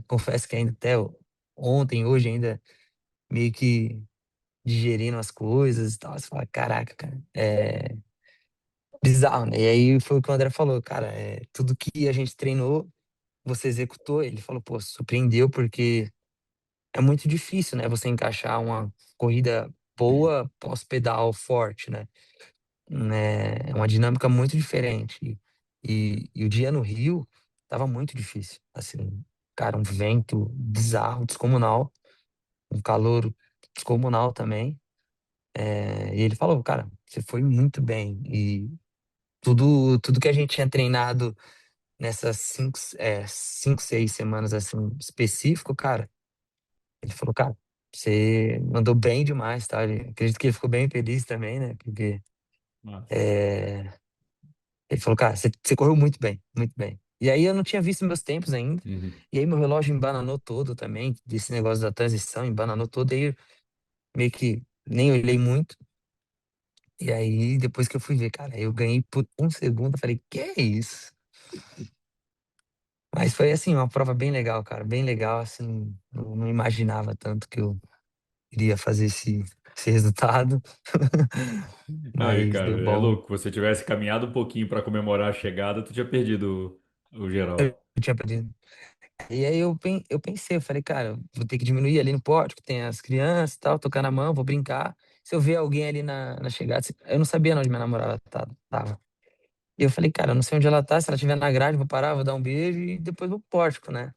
Confesso que ainda até ontem, hoje ainda meio que digerindo as coisas e tal. Você fala, caraca, cara, é bizarro, né? E aí foi o que o André falou, cara, tudo que a gente treinou, você executou. Ele falou, pô, surpreendeu porque é muito difícil, né? Você encaixar uma corrida boa pós-pedal forte, né? É uma dinâmica muito diferente. E o dia no Rio tava muito difícil. Assim, cara, um vento bizarro, descomunal, um calor descomunal também. E ele falou, cara, você foi muito bem. E tudo que a gente tinha treinado nessas 5, 6 semanas assim, específico, cara, ele falou, cara, você mandou bem demais, tá? Acredito que ele ficou bem feliz também, né? Porque Massa. é, ele falou, cara, você correu muito bem, muito bem. E aí eu não tinha visto meus tempos ainda. Uhum. E aí meu relógio embananou todo também, desse negócio da transição, embananou todo. Aí eu meio que nem olhei muito. E aí depois que eu fui ver, cara, eu ganhei por 1 segundo. Eu falei, que é isso? Mas foi assim, uma prova bem legal, cara, bem legal. Assim, não imaginava tanto que eu iria fazer esse resultado. Aí, Mas deu cara, é bom. louco. Se você tivesse caminhado um pouquinho para comemorar a chegada, tu tinha perdido o Eu geral. tinha perdido. E aí eu pensei, eu falei, cara, vou ter que diminuir ali no pódio, que tem as crianças e tal, tocar na mão, vou brincar. Se eu ver alguém ali na chegada, eu não sabia onde minha namorada tava. E eu falei, cara, eu não sei onde ela tá, se ela estiver na grade, eu vou parar, vou dar um beijo e depois vou pro pórtico, né?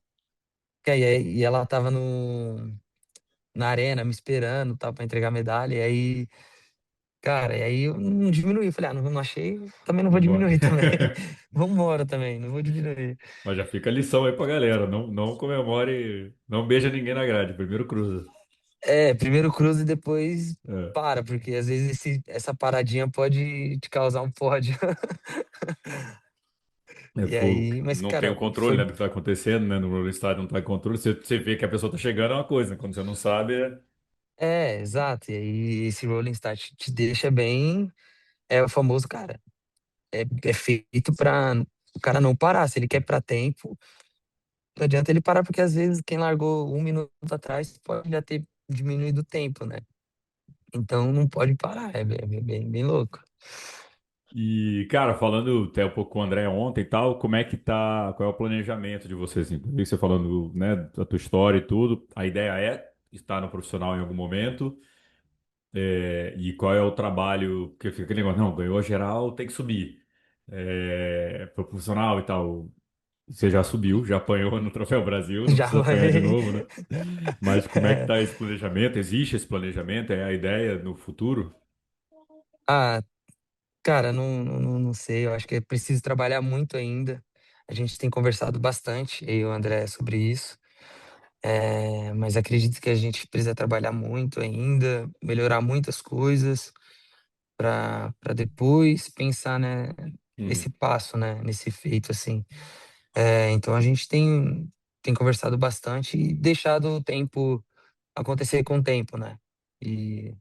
E ela tava na arena me esperando, tal, pra entregar a medalha. E aí, cara, e aí eu não diminuí. Eu falei, não achei, também não vou Vambora. diminuir também. Vambora também, não vou diminuir. Mas já fica a lição aí pra galera. Não comemore, não beija ninguém na grade. Primeiro cruza. Primeiro cruza e depois É, para, porque às vezes essa paradinha pode te causar um pódio. E fogo. aí, mas Não tem o cara, controle, né, foi. do que tá acontecendo, né? No estádio não tá em controle. Você vê que a pessoa tá chegando é uma coisa, né? Quando você não sabe, é. Exato. E aí, esse rolling start te deixa bem. É o famoso, cara. É feito pra o cara não parar. Se ele quer pra tempo, não adianta ele parar, porque às vezes quem largou 1 minuto atrás pode já ter diminuído o tempo, né? Então não pode parar. Bem louco. E, cara, falando até um pouco com o André ontem e tal, como é que tá, qual é o planejamento de vocês, assim? Eu vi você falando, né, da tua história e tudo. A ideia é estar no profissional em algum momento. E qual é o trabalho, porque fica aquele negócio, não, ganhou a geral, tem que subir. Pro profissional e tal. Você já subiu, já apanhou no Troféu Brasil, não Já precisa apanhar de vai. novo, né? Mas como é que tá esse planejamento? Existe esse planejamento? É a ideia no futuro? Ah, cara, não sei. Eu acho que é preciso trabalhar muito ainda. A gente tem conversado bastante, eu e o André, sobre isso. Mas acredito que a gente precisa trabalhar muito ainda, melhorar muitas coisas para depois pensar, né, nesse Uhum. passo, né, nesse feito assim. Então a gente tem conversado bastante e deixado o tempo acontecer com o tempo, né? E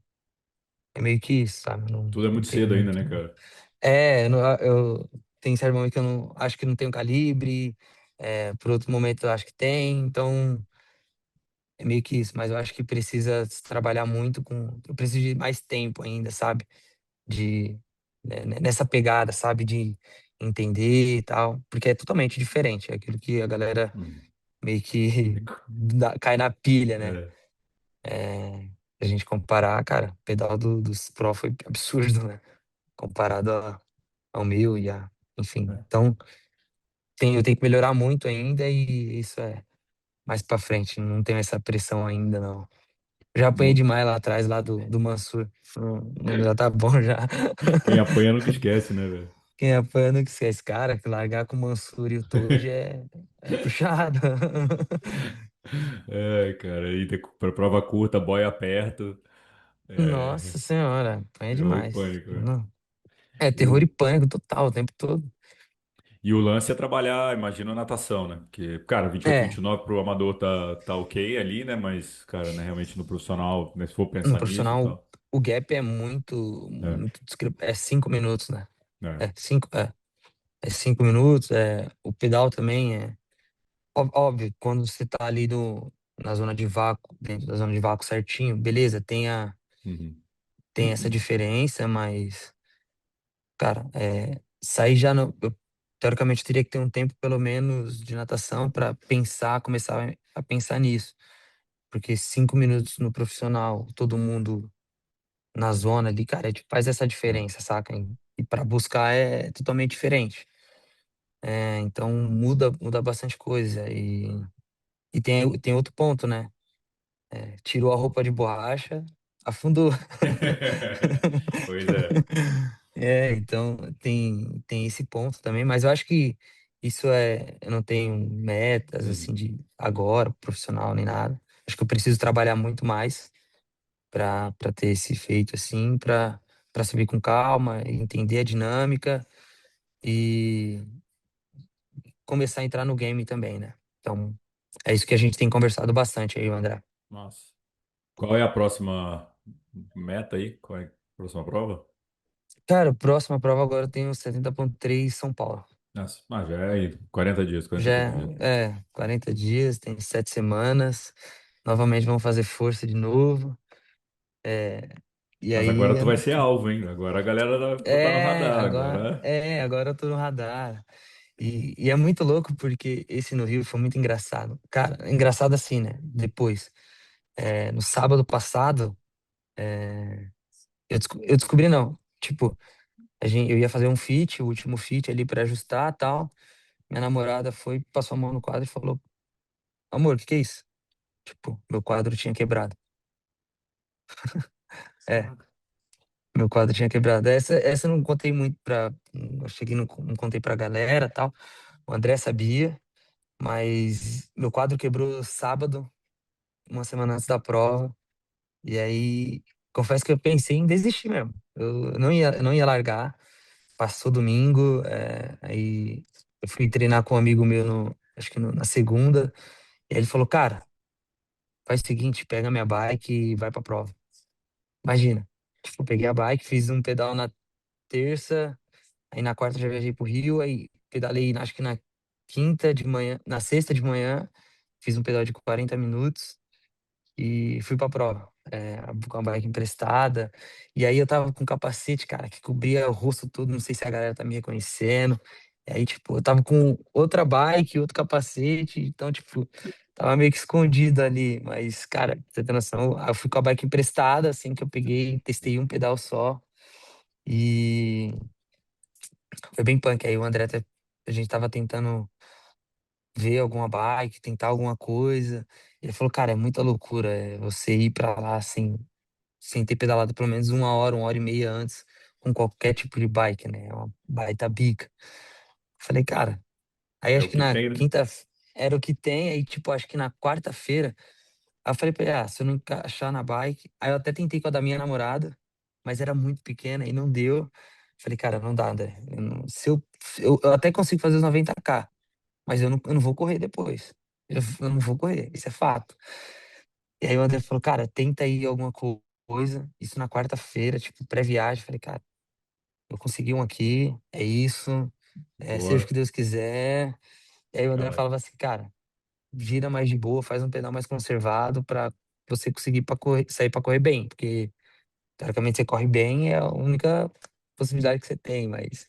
é meio que isso, sabe? Tudo é Não muito tem cedo ainda, muito. né, cara? Eu tem certo momento que eu não acho que não tenho calibre, por outro momento eu acho que tem, então é meio que isso, mas eu acho que precisa se trabalhar muito com. Eu preciso de mais tempo ainda, sabe? De nessa pegada, sabe? De entender e tal, porque é totalmente diferente, é aquilo que a galera Uhum. meio que cai na pilha, né? É, É, a gente comparar, cara, o pedal dos Pro foi absurdo, né? Comparado ao meu enfim. é. Então, eu tenho que melhorar muito ainda e isso é mais pra frente. Não tenho essa pressão ainda, não. Já apanhei No- demais lá atrás, lá do Mansur. Já tá bom já. Quem apanha nunca esquece, né, velho? Quem apanha não que esquece. Cara, que largar com o Mansur e o Toad é puxado. É, cara, aí pra prova curta, boia perto. É, Nossa senhora, apanha terror e demais. pânico, né? Não. É terror e O, pânico total, o tempo todo. e o lance é trabalhar, imagina, a natação, né? Porque, cara, 28, É, 29 pro amador tá ok ali, né? Mas, cara, né, realmente no profissional, né, se for no pensar nisso e profissional, tal. o gap é É. é 5 minutos, né? É. É 5 minutos. O pedal também óbvio, quando você tá ali na zona de vácuo, dentro da zona de vácuo certinho, beleza, Uhum. tem essa diferença, mas, cara, sair já no. Teoricamente, eu teria que ter um tempo, pelo menos, de natação para começar a pensar nisso. Porque 5 minutos no profissional, todo mundo na zona ali, cara, faz essa diferença, saca? E para buscar é totalmente diferente. Então muda bastante coisa. E tem outro ponto, né? Tirou a roupa de borracha, afundou. Pois é. Então tem esse ponto também, mas eu acho que eu não tenho metas assim Uhum. de agora, profissional nem nada. Acho que eu preciso trabalhar muito mais para ter esse feito assim, para subir com calma, entender a dinâmica e começar a entrar no game também, né? Então, é isso que a gente tem conversado bastante aí, André. Nossa. Qual é a próxima meta aí? Qual é a próxima prova? Cara, próxima prova agora eu tenho 70,3 São Paulo. Nossa, já é aí, 40 dias, 40 e Já poucos dias. 40 dias, tem 7 semanas. Novamente vamos fazer força de novo. É, e Mas aí, agora tu vai ser alvo, hein? Agora a galera vai botar no radar. Agora. agora eu tô no radar. E é muito louco porque esse no Rio foi muito engraçado. Cara, engraçado assim, né? Depois, no sábado passado, eu descobri não. Tipo, eu ia fazer um fit, o último fit ali pra ajustar tal. Minha namorada foi, passou a mão no quadro e falou: Amor, o que que é isso? Tipo, meu quadro tinha quebrado. É, Caraca. meu quadro tinha quebrado. Essa eu não contei muito eu cheguei, não contei pra galera tal. O André sabia, mas meu quadro quebrou sábado, uma semana antes da prova. E aí, confesso que eu pensei em desistir mesmo. Eu não ia largar. Passou domingo, aí eu fui treinar com um amigo meu, acho que na segunda. E aí ele falou: Cara, faz o seguinte, pega minha bike e vai pra prova. Imagina. Tipo, eu peguei a bike, fiz um pedal na terça, aí na quarta já viajei pro Rio, aí pedalei, acho que na quinta de manhã, na sexta de manhã, fiz um pedal de 40 minutos e fui pra prova. Com a bike emprestada. E aí eu tava com um capacete, cara, que cobria o rosto todo, não sei se a galera tá me reconhecendo. E aí, tipo, eu tava com outra bike, outro capacete, então, tipo, tava meio que escondido ali. Mas, cara, pra você ter noção, eu fui com a bike emprestada, assim, que eu peguei, testei um pedal só. E foi bem punk. Aí o André, a gente tava tentando ver alguma bike, tentar alguma coisa. Ele falou, cara, é muita loucura você ir pra lá sem ter pedalado pelo menos uma hora e meia antes, com qualquer tipo de bike, né? É uma baita bica. Falei, cara, aí É acho o que que na tem, né? quinta era o que tem, aí tipo, acho que na quarta-feira, aí eu falei pra ele, se eu não encaixar na bike, aí eu até tentei com a da minha namorada, mas era muito pequena e não deu. Falei, cara, não dá, André. Eu não- se eu até consigo fazer os 90K, mas eu não vou correr depois. Eu não vou correr, isso é fato. E aí o André falou, cara, tenta aí alguma coisa. Isso na quarta-feira, tipo, pré-viagem. Falei, cara, eu consegui um aqui, é isso, seja o Boa. que Deus quiser. E aí o André Caralho. falava assim, cara, gira mais de boa, faz um pedal mais conservado pra você conseguir sair pra correr bem, porque teoricamente você corre bem, é a única possibilidade que você tem, mas.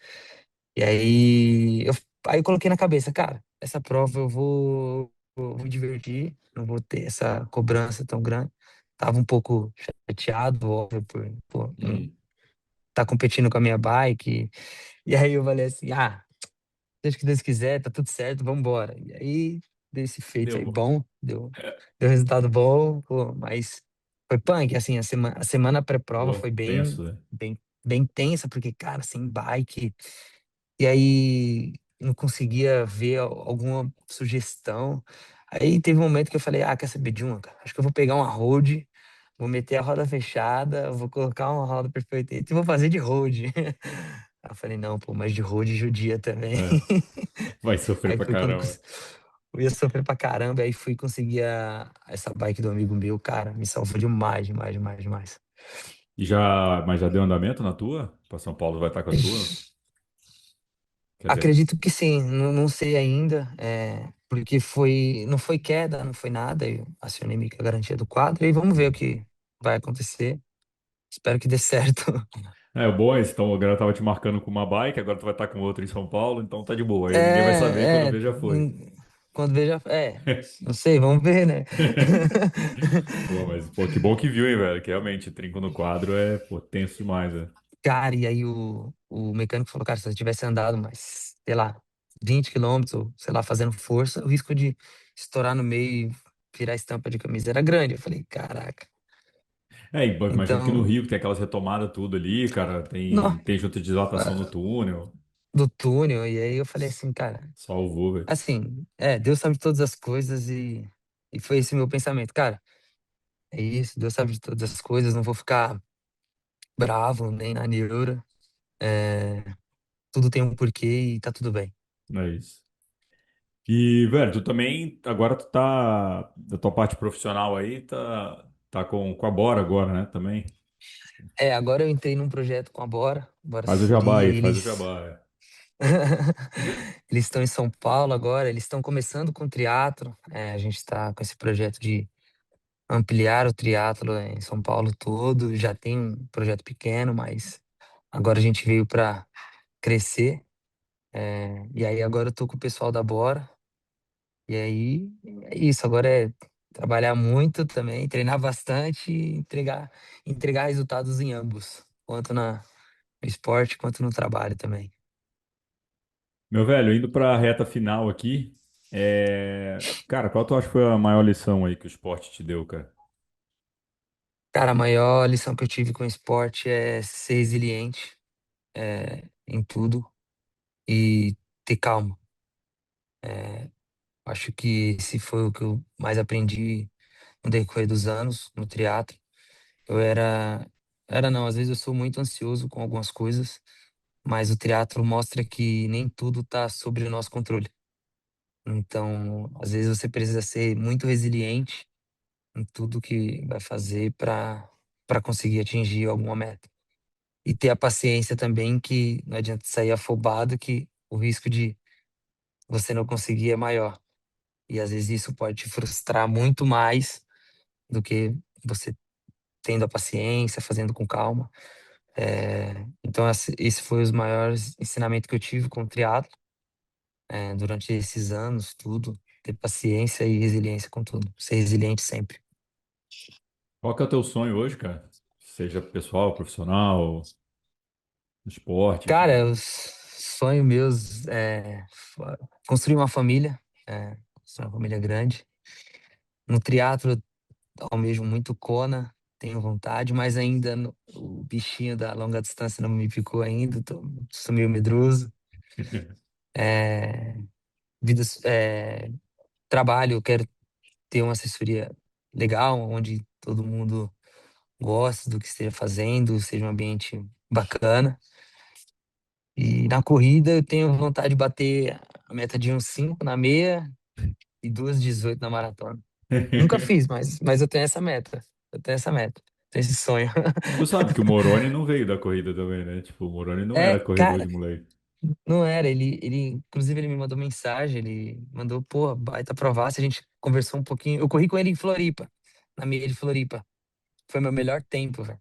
E aí eu coloquei na cabeça, cara, essa prova vou me divertir, não vou ter essa cobrança tão grande. Tava um pouco chateado, óbvio, por pô, não Uhum. tá competindo com a minha bike. E aí eu falei assim, seja o que Deus quiser, tá tudo certo, vambora. E aí deu esse feito aí Deu. bom, deu resultado bom, pô, mas foi punk, assim, a semana pré-prova Pô, foi tenso, né? bem tensa, porque, cara, sem bike. E aí não conseguia ver alguma sugestão. Aí teve um momento que eu falei, quer saber de uma, cara? Acho que eu vou pegar uma road, vou meter a roda fechada, vou colocar uma roda perfeita e vou fazer de road. Aí eu falei, não, pô, mas de road judia também. É. Vai sofrer Aí pra foi quando caramba. eu ia sofrer pra caramba, aí fui conseguir essa bike do amigo meu, cara, me salvou demais, demais, demais, demais. Mas já deu andamento na tua? Pra São Paulo vai estar com a tua? Quer dizer, Acredito que sim, não sei ainda, porque não foi queda, não foi nada, eu acionei meio que a garantia do quadro, e vamos ver o que vai acontecer. Espero que dê certo. o bom é isso. Então, a galera tava te marcando com uma bike, agora tu vai estar com outra em São Paulo, então tá de boa. Aí ninguém vai saber quando ver já foi. Quando veja, não sei, vamos ver, né? Pô, mas, pô, que bom que viu, hein, velho? Que realmente, trinco no quadro é, pô, tenso demais, velho. Cara, e aí o mecânico falou, cara, se você tivesse andado mais, sei lá, 20 quilômetros, ou sei lá, fazendo força, o risco de estourar no meio e virar estampa de camisa era grande. Eu falei, caraca. É, e, pô, imagino que no Então, Rio, que tem aquelas retomadas tudo ali, cara, não, tem junta de dilatação no túnel, do túnel, e aí eu falei assim, cara, salvou, velho. assim, Deus sabe de todas as coisas e foi esse meu pensamento, cara, é isso, Deus sabe de todas as coisas, não vou ficar bravo, nem na neura, é, tudo tem um porquê e tá tudo bem. É isso. E, velho, tu também, agora tu tá, da tua parte profissional aí, tá com a Bora agora, né, também. Agora eu entrei num projeto com a Bora Faz o jabá Assessoria, aí, faz o eles jabá. É. eles estão em São Paulo agora, eles estão começando com o triatlo, a gente está com esse projeto de ampliar o triatlo em São Paulo todo, já tem um projeto pequeno, mas agora a gente veio para crescer, e aí agora eu tô com o pessoal da Bora, e aí é isso, agora é trabalhar muito também, treinar bastante e entregar resultados em ambos, tanto no esporte quanto no trabalho também. Meu velho, indo pra reta final aqui, cara, qual tu acha que foi a maior lição aí que o esporte te deu, cara? Cara, a maior lição que eu tive com o esporte é ser resiliente, em tudo e ter calma. Acho que esse foi o que eu mais aprendi no decorrer dos anos no triatlo. Eu era não, às vezes eu sou muito ansioso com algumas coisas, mas o triatlo mostra que nem tudo está sob o nosso controle. Então, às vezes você precisa ser muito resiliente em tudo que vai fazer para conseguir atingir alguma meta. E ter a paciência também que não adianta sair afobado que o risco de você não conseguir é maior. E às vezes isso pode te frustrar muito mais do que você tendo a paciência, fazendo com calma. Então, esse foi os maiores ensinamentos que eu tive com o triatlo, durante esses anos, tudo. Ter paciência e resiliência com tudo. Ser resiliente sempre. Qual que é o teu sonho hoje, cara? Seja pessoal, profissional, esporte, Cara, enfim. os sonhos meus construir uma família, construir uma família grande. No triatlo, eu almejo muito Kona, tenho vontade, mas ainda o bichinho da longa distância não me picou ainda, sou meio medroso. É, vida, trabalho, eu quero ter uma assessoria legal, onde todo mundo goste do que esteja fazendo, seja um ambiente bacana. E na corrida eu tenho vontade de bater a meta de 1,5 na meia e 2,18 na maratona. Nunca fiz, mas eu tenho essa meta. Eu tenho essa meta. Tenho esse sonho. Tu sabe que o Moroni não veio da corrida também, né? Tipo, o Moroni não era corredor de Cara, moleque. não era. Inclusive, ele me mandou mensagem. Ele mandou, pô, baita provasse. A gente conversou um pouquinho. Eu corri com ele em Floripa, na meia de Floripa. Foi meu melhor tempo, velho.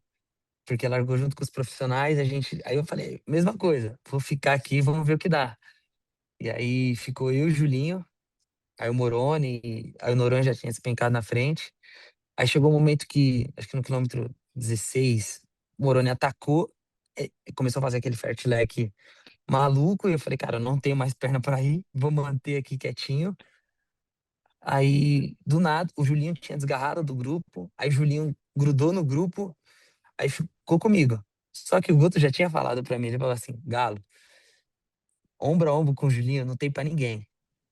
Porque largou junto com os profissionais. Aí eu falei, mesma coisa. Vou ficar aqui, vamos ver o que dá. E aí ficou eu e o Julinho. Aí o Moroni. Aí o Noronha já tinha despencado na frente. Aí chegou um momento que, acho que no quilômetro 16, o Moroni atacou, e começou a fazer aquele fartlek maluco, e eu falei, cara, eu não tenho mais perna pra ir, vou manter aqui quietinho. Aí, do nada, o Julinho tinha desgarrado do grupo, aí o Julinho grudou no grupo, aí ficou comigo. Só que o Guto já tinha falado pra mim, ele falou assim, Galo, ombro a ombro com o Julinho não tem pra ninguém.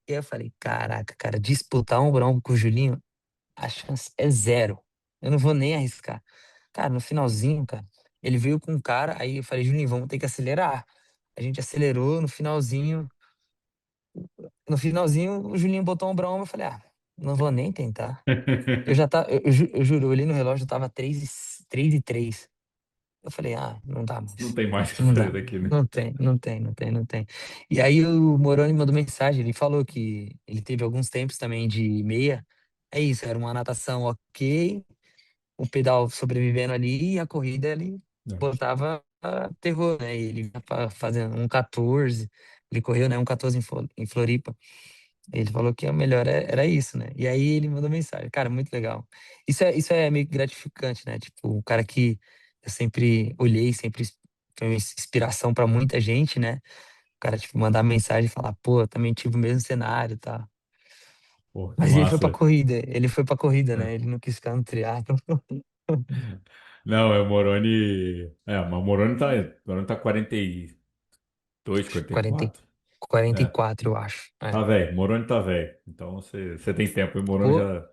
E aí eu falei, caraca, cara, disputar ombro a ombro com o Julinho, a chance é zero. Eu não vou nem arriscar. Cara, no finalzinho, cara, ele veio com um cara, aí eu falei, Juninho, vamos ter que acelerar. A gente acelerou, no finalzinho o Julinho botou um ombro a ombro, eu falei, não vou nem tentar. Eu já tá, eu juro, eu olhei no relógio, eu tava 3 e 3. Eu falei, não dá Não mais. tem mais o que Não fazer dá. daqui, né? Não tem, não tem, não tem, não tem. E aí o Moroni mandou mensagem, ele falou que ele teve alguns tempos também de meia. É isso, era uma natação ok, o pedal sobrevivendo ali e a corrida ele botava terror, né? E ele ia fazendo um 14, ele correu, né? Um 14 em Floripa. Ele falou que a melhor era isso, né? E aí ele mandou mensagem. Cara, muito legal. Isso é meio que gratificante, né? Tipo, o cara que eu sempre olhei, sempre foi uma inspiração pra muita gente, né? O cara, tipo, mandar mensagem e falar, pô, eu também tive o mesmo cenário, tá? Pô, que Mas massa. ele foi pra corrida, né? É. Ele não quis ficar no triatlo. Não, é o Moroni. É, mas o Moroni tá 42, 40, 44. É, 44, eu acho. É. tá velho. Moroni tá velho. Então você tem tempo. E o Moroni Pô, já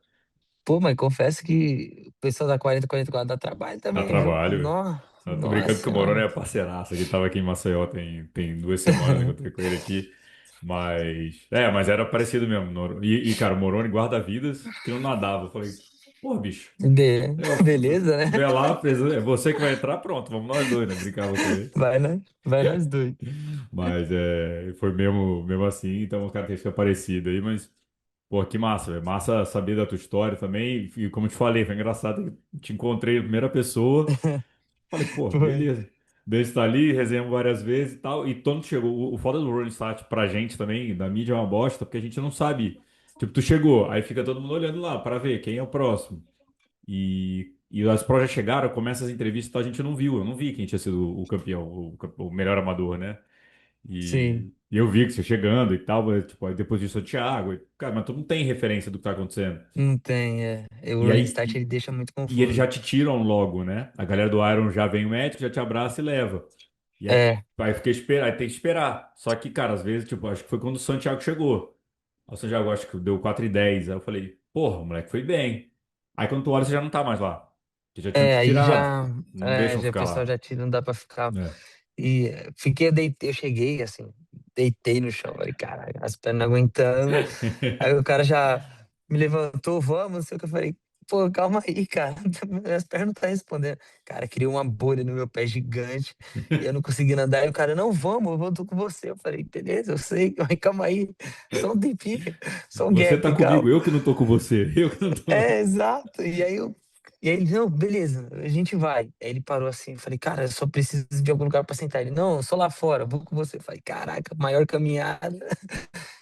pô, mas confesso que o pessoal da 40, 44 dá trabalho dá também, viu? trabalho. Nossa, Eu tô nossa brincando que o Moroni senhora. é parceiraço. Ele tava aqui em Maceió tem 2 semanas, encontrei com ele aqui. Mas era parecido mesmo. Cara, o Moroni guarda-vidas que não nadava. Eu falei, pô, bicho, Beleza, né? vê lá, é você que vai entrar, pronto, vamos nós dois, né? Brincava com ele. Vai nós dois. Mas foi mesmo assim, então o cara tem que ficar parecido aí, mas, pô, que massa, velho. Massa saber da tua história também. E como eu te falei, foi engraçado que te encontrei em primeira pessoa. Falei, pô, Foi. beleza. Desde tá ali, resenhamos várias vezes e tal. E quando chegou, o foda do Rolling Start pra gente também, da mídia, é uma bosta, porque a gente não sabe. Tipo, tu chegou, aí fica todo mundo olhando lá pra ver quem é o próximo. E as provas já chegaram, começa as entrevistas e tal, a gente não viu. Eu não vi quem tinha sido o campeão, o melhor amador, né? Sim, E eu vi que você chegando e tal, tipo, aí depois disso o Thiago. Cara, mas tu não tem referência do que tá acontecendo. não tem, é. O E Rolling aí, Start ele deixa muito e eles já confuso. te tiram logo, né? A galera do Iron já vem o médico, já te abraça e leva. E aí, É, aí fiquei esperando, aí tem que esperar. Só que, cara, às vezes, tipo, acho que foi quando o Santiago chegou. Aí o Santiago acho que deu 4:10. Aí eu falei, porra, o moleque foi bem. Aí quando tu olha, você já não tá mais lá. Porque já tinham te aí tirado. já, Não deixam já o ficar pessoal lá. já tira, não dá pra ficar. É. E eu cheguei assim, deitei no chão, falei, caralho, as pernas não aguentando. Aí o cara já me levantou, vamos, não sei o que eu falei. Pô, calma aí, cara. Minhas pernas não tá respondendo. Cara, criou uma bolha no meu pé gigante e eu não conseguia andar. E o cara, não, vamos, eu vou tô com você. Eu falei, beleza, eu sei, mas calma aí, só um tempinho, só um Você tá gap, comigo, calma. eu que não tô com você. Eu que não tô. É, exato. E aí ele, não, beleza, a gente vai. Aí ele parou assim, eu falei, cara, eu só preciso de algum lugar pra sentar. Ele, não, eu sou lá fora, vou com você. Eu falei, caraca, maior caminhada.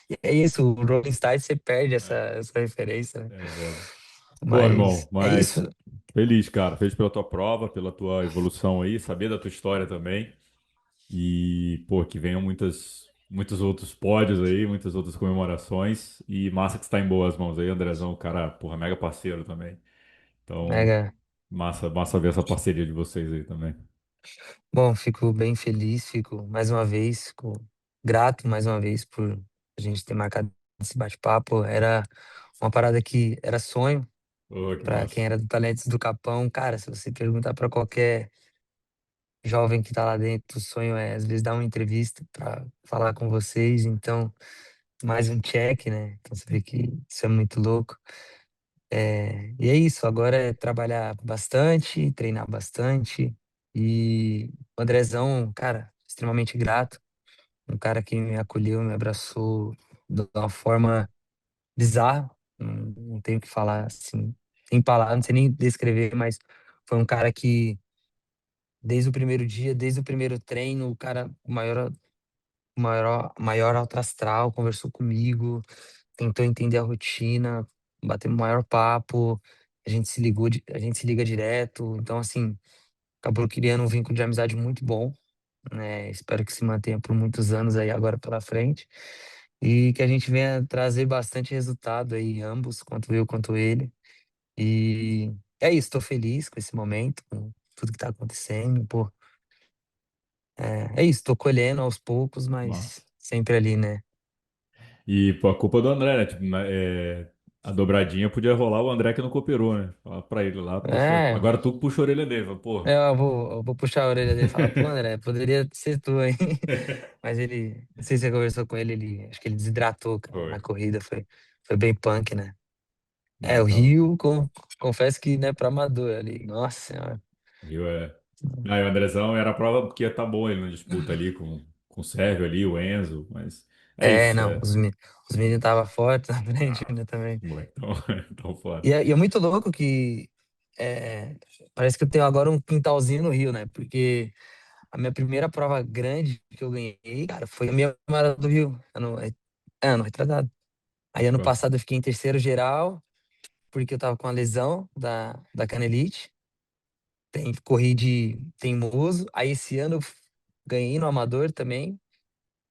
E é isso, o Rolling Stars você perde essa referência, né? É. Pô, irmão, Mas é isso. mas feliz, cara. Feliz pela tua prova, pela tua evolução aí, saber da tua história também. E, pô, que venham muitos outros pódios aí, muitas outras comemorações. E massa que está em boas mãos aí, Andrezão, cara, porra, mega parceiro também. Então, Mega. massa ver essa parceria de vocês aí também. Bom, fico bem feliz, fico mais uma vez, fico grato mais uma vez por a gente ter marcado esse bate-papo. Era uma parada que era sonho Pô, que para massa. quem era do Talentos do Capão. Cara, se você perguntar para qualquer jovem que tá lá dentro, o sonho é às vezes dar uma entrevista para falar com vocês. Então, mais um check, né? Então você vê que isso é muito louco. E é isso, agora é trabalhar bastante, treinar bastante. E o Andrezão, cara, extremamente grato. Um cara que me acolheu, me abraçou de uma forma bizarra. Não tenho o que falar assim, sem palavras, não sei nem descrever, mas foi um cara que, desde o primeiro dia, desde o primeiro treino, o cara, o maior alto astral, conversou comigo, tentou entender a rotina, bateu o maior papo, a gente se liga direto, então assim, acabou criando um vínculo de amizade muito bom, né? Espero que se mantenha por muitos anos aí agora pela frente e que a gente venha trazer bastante resultado aí, ambos, quanto eu quanto ele. E é isso, estou feliz com esse momento, com tudo que está acontecendo, pô. É isso, estou colhendo aos poucos, Massa. mas sempre ali, né? E, pô, a culpa do André, né? Tipo, a dobradinha podia rolar o André que não cooperou, né? Fala pra ele lá, puxa. É, Agora tu puxa a orelha dele, fala, porra. eu vou puxar a orelha dele e falar, pô, André, poderia ser tu, hein? Mas ele, não sei se você conversou com ele, acho que ele desidratou, cara, Foi. na corrida, foi bem punk, né? Não, O tava. Rio, confesso que, né, pra amador ali, nossa senhora. Rio é. Aí o Andrezão era a prova porque ia tá bom ele na disputa ali com o Sérgio ali, o Enzo, mas é É, isso, não, é. os meninos estavam fortes na frente Ah, ainda também. moleque, tão, tão foda. E é muito louco que é, parece que eu tenho agora um quintalzinho no Rio, né? Porque a minha primeira prova grande que eu ganhei, cara, foi a minha Maratona do Rio, ano retrasado. Aí ano Pô, passado eu fiquei em terceiro geral, porque eu tava com a lesão da canelite. Corri de teimoso. Aí esse ano eu ganhei no amador também.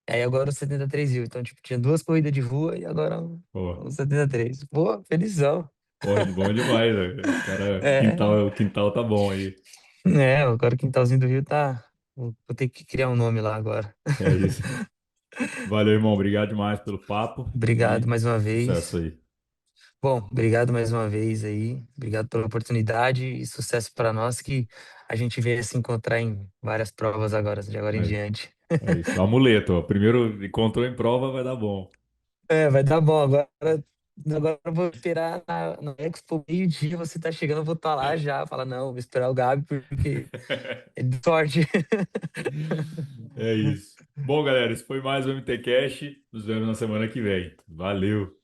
Aí agora o 73 mil. Então, tipo, tinha duas corridas de rua e agora pô, o 73. Pô, felizão. pô, bom demais, né? O cara, É, o quintal tá bom aí. agora o quintalzinho do Rio tá. Vou ter que criar um nome lá agora. É isso. Valeu, irmão. Obrigado demais pelo papo Obrigado e mais uma sucesso vez. aí. Bom, obrigado mais uma vez aí. Obrigado pela oportunidade e sucesso para nós que a gente veio se encontrar em várias provas agora, de agora em É, diante. é isso. Amuleto, ó. Primeiro encontrou em prova, vai dar bom. É, vai dar bom. Agora eu vou esperar na Expo meio-dia. Você tá chegando, eu vou estar lá já. Fala, não, vou esperar o Gabi porque é de sorte. É isso. Bom, galera, esse foi mais um MT Cash. Nos vemos na semana que vem. Valeu!